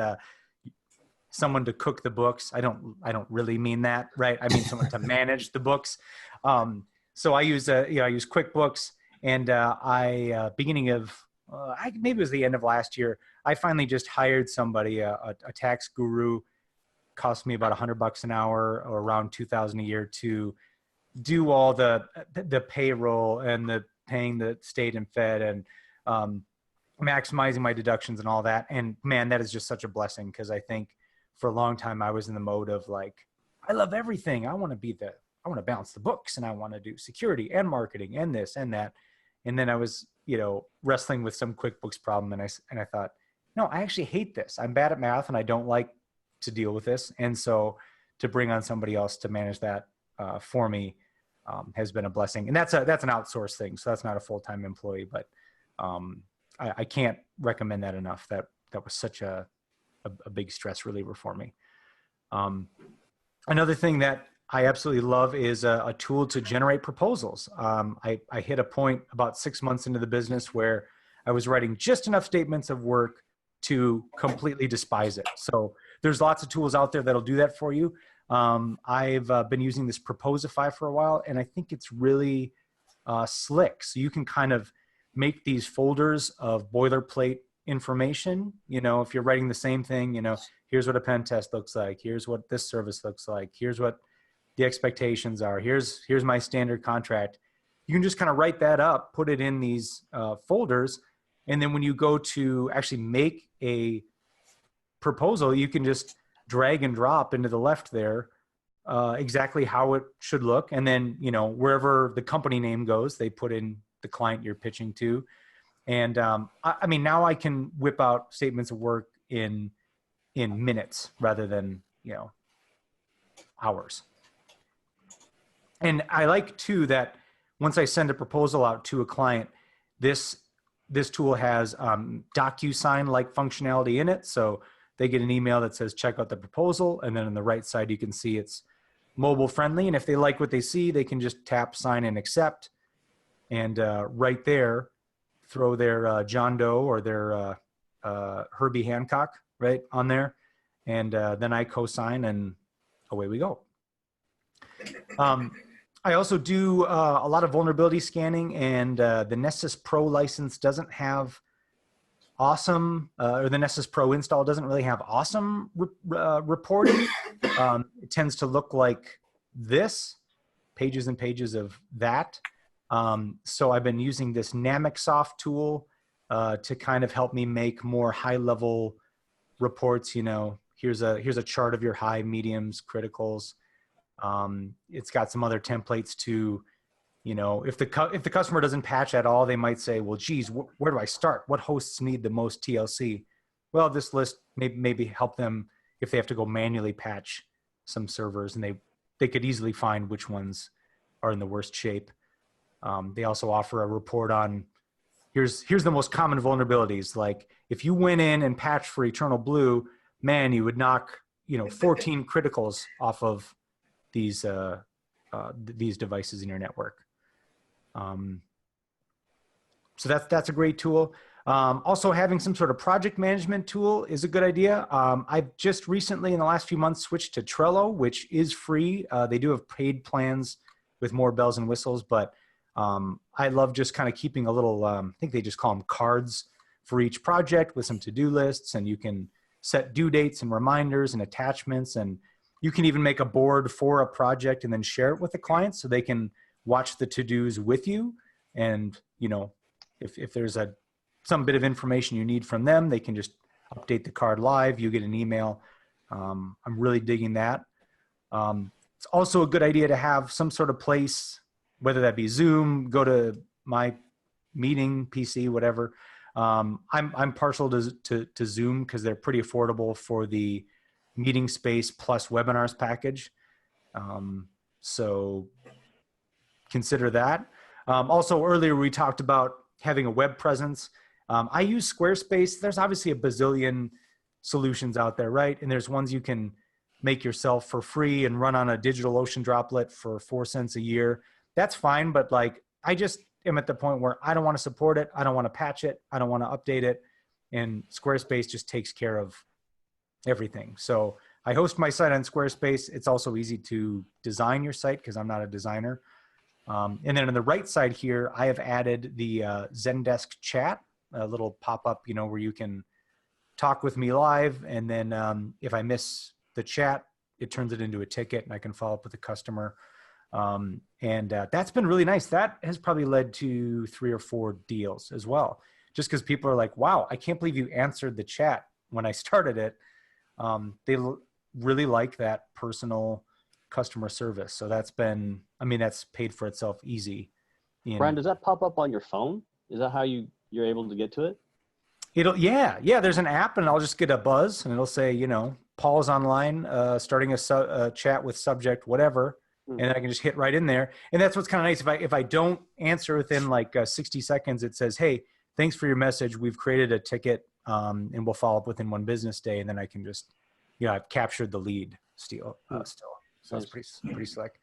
someone to cook the books. I don't really mean that, right? I mean someone to manage the books. So I use QuickBooks, and beginning of maybe it was the end of last year, I finally just hired somebody, a tax guru. Cost me about $100 an hour, or around $2,000 a year, to do all the payroll and the paying the state and Fed, and maximizing my deductions and all that. And man, that is just such a blessing, because I think for a long time I was in the mode of like, I love everything. I want to balance the books, and I want to do security and marketing and this and that. And then I was, wrestling with some QuickBooks problem, and I thought, no, I actually hate this. I'm bad at math, and I don't like to deal with this. And so to bring on somebody else to manage that for me has been a blessing. And that's an outsourced thing, so that's not a full-time employee, but I can't recommend that enough. That was such a big stress reliever for me. Another thing that I absolutely love is a tool to generate proposals. I hit a point about 6 months into the business where I was writing just enough statements of work to completely despise it. So there's lots of tools out there that'll do that for you. I've been using this Proposify for a while, and I think it's really slick. So you can kind of make these folders of boilerplate information. You know, if you're writing the same thing, you know, here's what a pen test looks like. Here's what this service looks like. Here's what the expectations are. Here's my standard contract. You can just kind of write that up, put it in these folders. And then when you go to actually make a proposal, you can just drag and drop into the left there exactly how it should look. And then, you know, wherever the company name goes, they put in the client you're pitching to. And I mean, now I can whip out statements of work in minutes rather than, you know, hours. And I like too that once I send a proposal out to a client, this tool has DocuSign-like functionality in it. So they get an email that says, check out the proposal. And then on the right side, you can see it's mobile friendly. And if they like what they see, they can just tap sign and accept. And right there, throw their John Doe or their Herbie Hancock right on there. And then I co-sign and away we go. I also do a lot of vulnerability scanning, and the Nessus Pro license doesn't have awesome, or the Nessus Pro install doesn't really have awesome reporting. It tends to look like this, pages and pages of that. So I've been using this Namixsoft tool to kind of help me make more high-level reports. You know, here's a chart of your high, mediums, criticals. It's got some other templates to, you know, if the customer doesn't patch at all, they might say, well, geez, where do I start? What hosts need the most TLC? Well, this list maybe help them if they have to go manually patch some servers, and they could easily find which ones are in the worst shape. They also offer a report on here's the most common vulnerabilities. Like if you went in and patched for Eternal Blue, man, you would knock, you know, 14 criticals off of these devices in your network. So that's a great tool. Also, having some sort of project management tool is a good idea. I've just recently, in the last few months, switched to Trello, which is free. They do have paid plans with more bells and whistles, but I love just kind of keeping a little, I think they just call them cards for each project with some to-do lists, and you can set due dates and reminders and attachments, and you can even make a board for a project and then share it with the client so they can watch the to-dos with you. And, you know, if there's some bit of information you need from them, they can just update the card live. You get an email. I'm really digging that. It's also a good idea to have some sort of place, whether that be Zoom, go to my meeting, PC, whatever. I'm partial to Zoom because they're pretty affordable for the meeting space plus webinars package. So consider that. Also earlier we talked about having a web presence. I use Squarespace. There's obviously a bazillion solutions out there, right? And there's ones you can make yourself for free and run on a DigitalOcean droplet for 4 cents a year. That's fine. But like, I just am at the point where I don't want to support it. I don't want to patch it. I don't want to update it. And Squarespace just takes care of everything. So I host my site on Squarespace. It's also easy to design your site because I'm not a designer. And then on the right side here, I have added the Zendesk chat, a little pop-up, you know, where you can talk with me live. And then if I miss the chat, it turns it into a ticket and I can follow up with the customer. And that's been really nice. That has probably led to 3 or 4 deals as well. Just because people are like, wow, I can't believe you answered the chat when I started it. They really like that personal customer service. So that's been, I mean, that's paid for itself easy. Brian, does that pop up on your phone? Is that how you're able to get to it? Yeah, there's an app and I'll just get a buzz and it'll say, you know, Paul's online, starting a chat with subject, whatever. And I can just hit right in there. And that's what's kind of nice. If I don't answer within like 60 seconds, it says, hey, thanks for your message. We've created a ticket and we'll follow up within 1 business day. And then I can just, you know, I've captured the lead still. So it's pretty slick.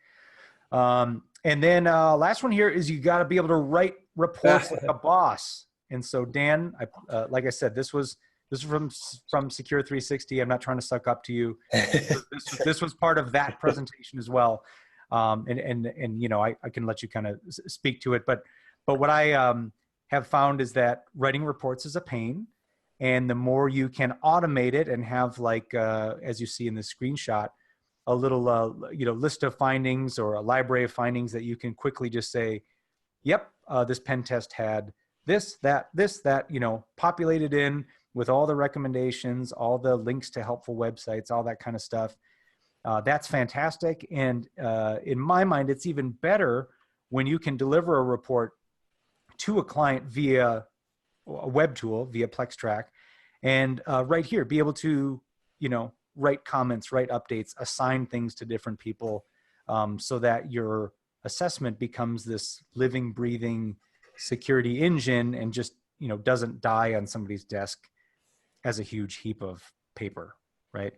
And then last one here is you got to be able to write reports like a boss. And so Dan, like I said, this was from Secure 360. I'm not trying to suck up to you. This was part of that presentation as well. And you know, I can let you kind of speak to it, but what I have found is that writing reports is a pain. And the more you can automate it and have, like, as you see in the screenshot, a little, list of findings or a library of findings that you can quickly just say, yep, this pen test had this, that, populated in with all the recommendations, all the links to helpful websites, all that kind of stuff. That's fantastic. And in my mind, it's even better when you can deliver a report to a client via a web tool, via PlexTrack, and right here, be able to, write comments, write updates, assign things to different people, so that your assessment becomes this living, breathing security engine and just, doesn't die on somebody's desk as a huge heap of paper, right?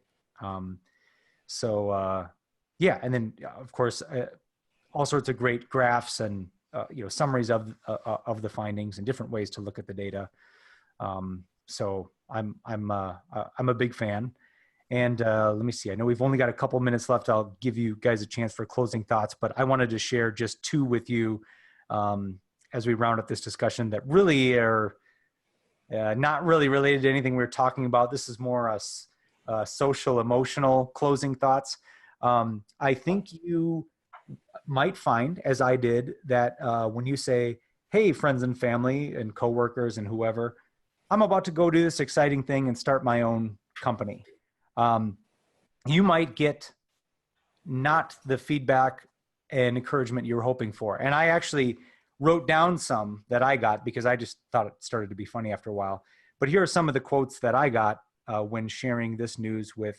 Yeah, and then of course, all sorts of great graphs and summaries of the findings and different ways to look at the data. So I'm a big fan. And let me see. I know we've only got a couple minutes left. I'll give you guys a chance for closing thoughts, but I wanted to share just two with you as we round up this discussion that really are not really related to anything we were talking about. This is more a social, emotional closing thoughts. I think you might find, as I did, that when you say, hey, friends and family and coworkers and whoever, I'm about to go do this exciting thing and start my own company. You might get not the feedback and encouragement you were hoping for. And I actually wrote down some that I got because I just thought it started to be funny after a while. But here are some of the quotes that I got when sharing this news with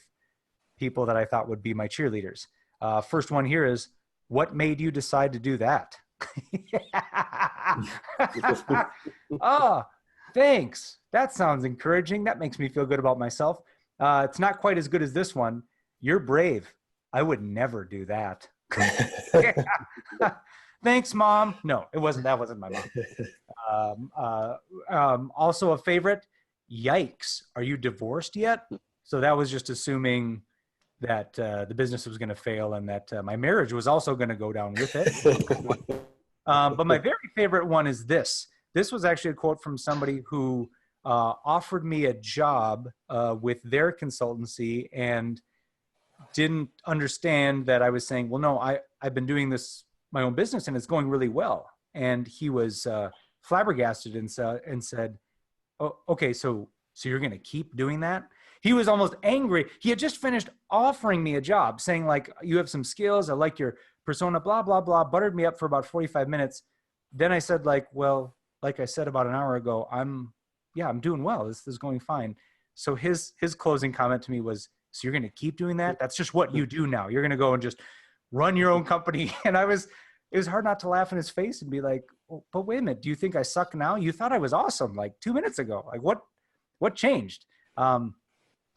people that I thought would be my cheerleaders. First one here is, what made you decide to do that? Oh, thanks. That sounds encouraging. That makes me feel good about myself. It's not quite as good as this one. You're brave. I would never do that. Thanks, Mom. No, it wasn't. That wasn't my mom. Also a favorite. Yikes. Are you divorced yet? So that was just assuming that the business was going to fail and that my marriage was also going to go down with it. But my very favorite one is this. This was actually a quote from somebody who offered me a job with their consultancy and didn't understand that I was saying, well, no, I've been doing this, my own business, and it's going really well. And he was flabbergasted and said, oh, okay, so you're going to keep doing that? He was almost angry. He had just finished offering me a job saying, like, you have some skills. I like your persona, blah, blah, blah, buttered me up for about 45 minutes. Then I said, like, well, like I said about an hour ago, I'm doing well. This is going fine. So his closing comment to me was, so you're going to keep doing that? That's just what you do now. You're going to go and just run your own company. And it was hard not to laugh in his face and be like, oh, but wait a minute. Do you think I suck now? You thought I was awesome like 2 minutes ago. Like what changed?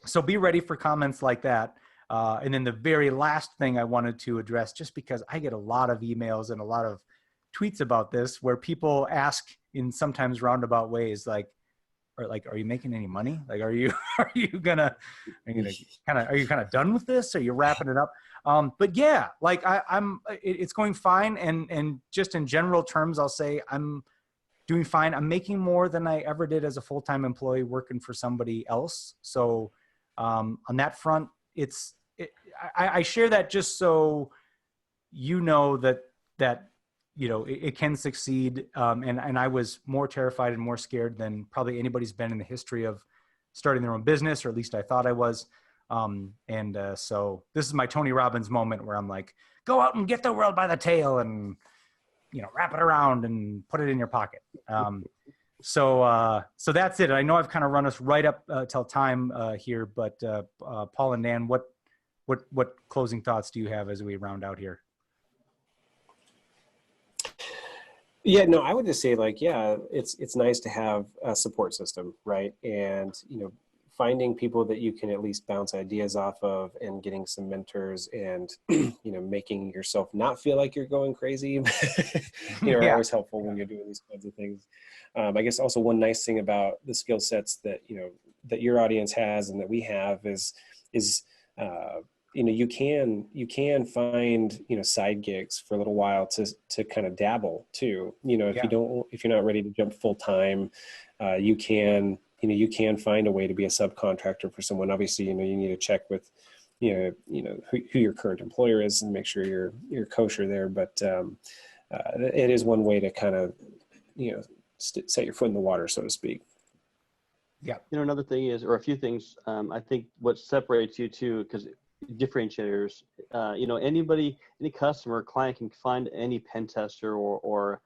So be ready for comments like that. And then the very last thing I wanted to address, just because I get a lot of emails and a lot of tweets about this, where people ask in sometimes roundabout ways, like, are you making any money? Like, are you kind of done with this? Are you wrapping it up? But yeah, like it's going fine. And just in general terms, I'll say I'm doing fine. I'm making more than I ever did as a full-time employee working for somebody else. So on that front, I share that just so you know that it can succeed. And I was more terrified and more scared than probably anybody's been in the history of starting their own business, or at least I thought I was. So this is my Tony Robbins moment where I'm like, go out and get the world by the tail and, wrap it around and put it in your pocket. So that's it. I know I've kind of run us right up till time here, but Paul and Dan, what closing thoughts do you have as we round out here? Yeah, no, I would just say, like, yeah, it's nice to have a support system, right? And, finding people that you can at least bounce ideas off of and getting some mentors and, making yourself not feel like you're going crazy, are always helpful when you're doing these kinds of things. I guess also one nice thing about the skill sets that, that your audience has and that we have is you can find, side gigs for a little while to kind of dabble too. If you're not ready to jump full time, you can, you can find a way to be a subcontractor for someone. Obviously, you need to check with, who your current employer is and make sure you're kosher there. But it is one way to kind of, set your foot in the water, so to speak. Yeah. Another thing is, or a few things, I think what separates you too, because differentiators, any customer, client can find any pen tester or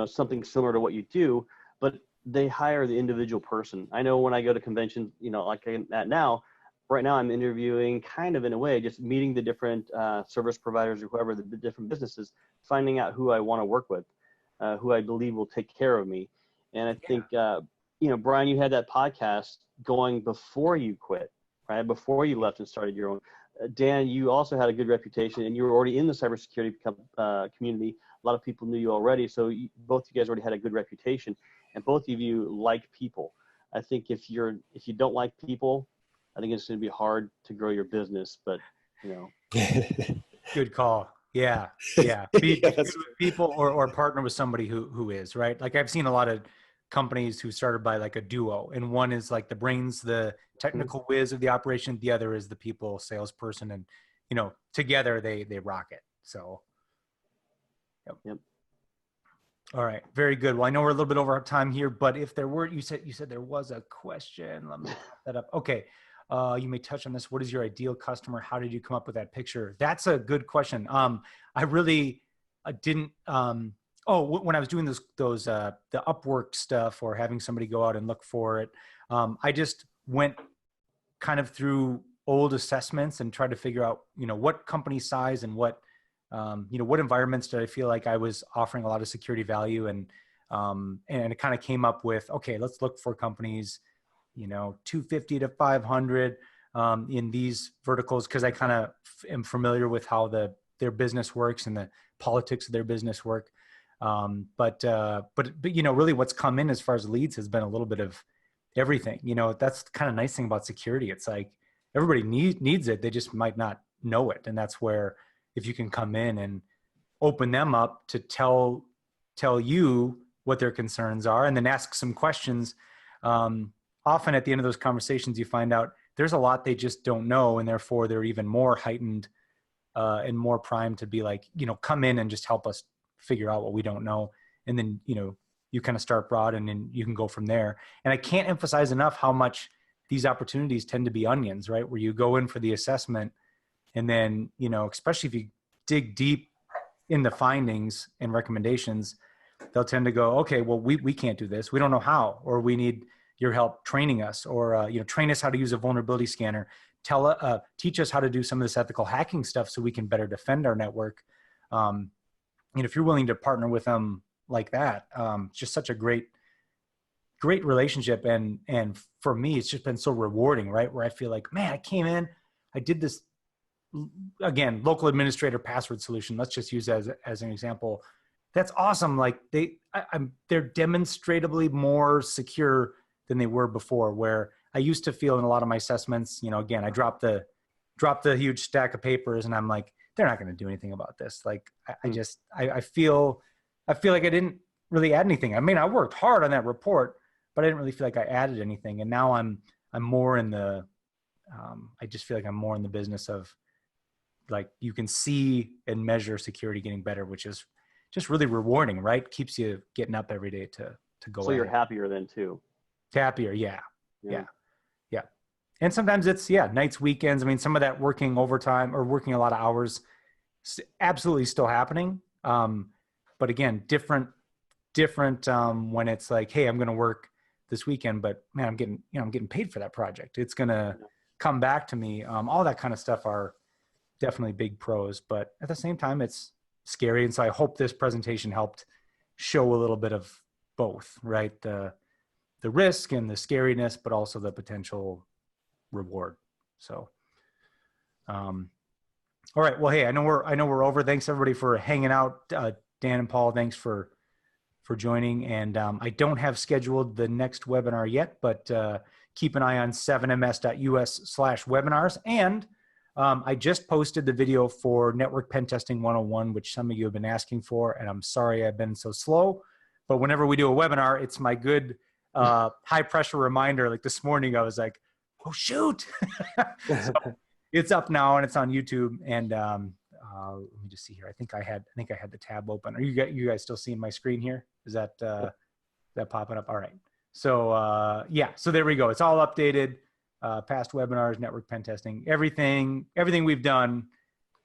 something similar to what you do, but they hire the individual person. I know when I go to conventions, like I'm at now, right now I'm interviewing kind of in a way, just meeting the different service providers or whoever, the different businesses, finding out who I want to work with, who I believe will take care of me. And I think, Brian, you had that podcast going before you quit, right? Before you left and started your own. Dan, you also had a good reputation, and you were already in the cybersecurity community. A lot of people knew you already, so both you guys already had a good reputation, and both of you like people. I think if you don't like people, I think it's going to be hard to grow your business. But Good call. Yeah. Be good with people or partner with somebody who is, right. Like I've seen a lot of companies who started by like a duo, and one is like the brains, the technical whiz of the operation, the other is the people salesperson, and together they rock it. So yep. All right, very good. Well, I know we're a little bit over our time here, but if there were, you said there was a question. Let me put that up. Okay. You may touch on this. What is your ideal customer? How did you come up with that picture? That's a good question. I really didn't, when I was doing the Upwork stuff or having somebody go out and look for it, I just went kind of through old assessments and tried to figure out, what company size and what environments did I feel like I was offering a lot of security value, and it kind of came up with, okay, let's look for companies, 250 to 500 in these verticals, because I kind of am familiar with how their business works and the politics of their business work. But really what's come in as far as leads has been a little bit of everything. That's the kind of nice thing about security. It's like everybody needs it. They just might not know it. And that's where, if you can come in and open them up to tell you what their concerns are, and then ask some questions, often at the end of those conversations, you find out there's a lot they just don't know, and therefore they're even more heightened and more primed to be like, come in and just help us figure out what we don't know. And then, you kind of start broad, and then you can go from there. And I can't emphasize enough how much these opportunities tend to be onions, right? Where you go in for the assessment, and then, especially if you dig deep in the findings and recommendations, they'll tend to go, okay, well, we can't do this. We don't know how, or we need your help training us, or, train us how to use a vulnerability scanner, teach us how to do some of this ethical hacking stuff so we can better defend our network. If you're willing to partner with them like that, it's just such a great relationship. And for me, it's just been so rewarding, right? Where I feel like, man, I came in, I did this, again, local administrator password solution. Let's just use that as an example. That's awesome. Like they're demonstrably more secure than they were before, where I used to feel in a lot of my assessments, again, I dropped the huge stack of papers, and I'm like, they're not going to do anything about this. Like, I feel like I didn't really add anything. I mean, I worked hard on that report, but I didn't really feel like I added anything. And now I'm more in the, I just feel like I'm more in the business of, like, you can see and measure security getting better, which is just really rewarding, right? Keeps you getting up every day to go. So you're happier then too. Happier. Yeah. And sometimes it's, nights, weekends. I mean, some of that working overtime or working a lot of hours, absolutely still happening. But again, different when it's like, hey, I'm going to work this weekend, but man, I'm getting paid for that project. It's going to come back to me. All that kind of stuff are definitely big pros, but at the same time, it's scary. And so I hope this presentation helped show a little bit of both, right? The risk and the scariness, but also the potential reward. So, all right. Well, hey, I know we're over. Thanks everybody for hanging out. Dan and Paul, thanks for joining. And I don't have scheduled the next webinar yet, but keep an eye on 7ms.us/webinars. And I just posted the video for Network Pen Testing 101, which some of you have been asking for, and I'm sorry I've been so slow. But whenever we do a webinar, it's my good high pressure reminder. Like this morning, I was like, "Oh shoot!" So it's up now and it's on YouTube. And let me just see here. I think I had the tab open. Are you guys still seeing my screen here? Is that popping up? All right. So yeah. So there we go. It's all updated. Past webinars, network pen testing, everything we've done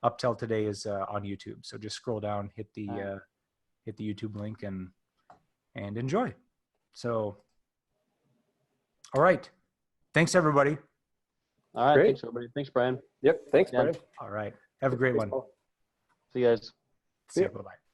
up till today is on YouTube. So just scroll down, hit the YouTube link, and enjoy. So, all right. Thanks, everybody. All right. Great. Thanks, everybody. Thanks, Brian. Yep. Thanks, Yeah. Brian. All right. Have a great one. Paul. See you guys. See you. Bye-bye.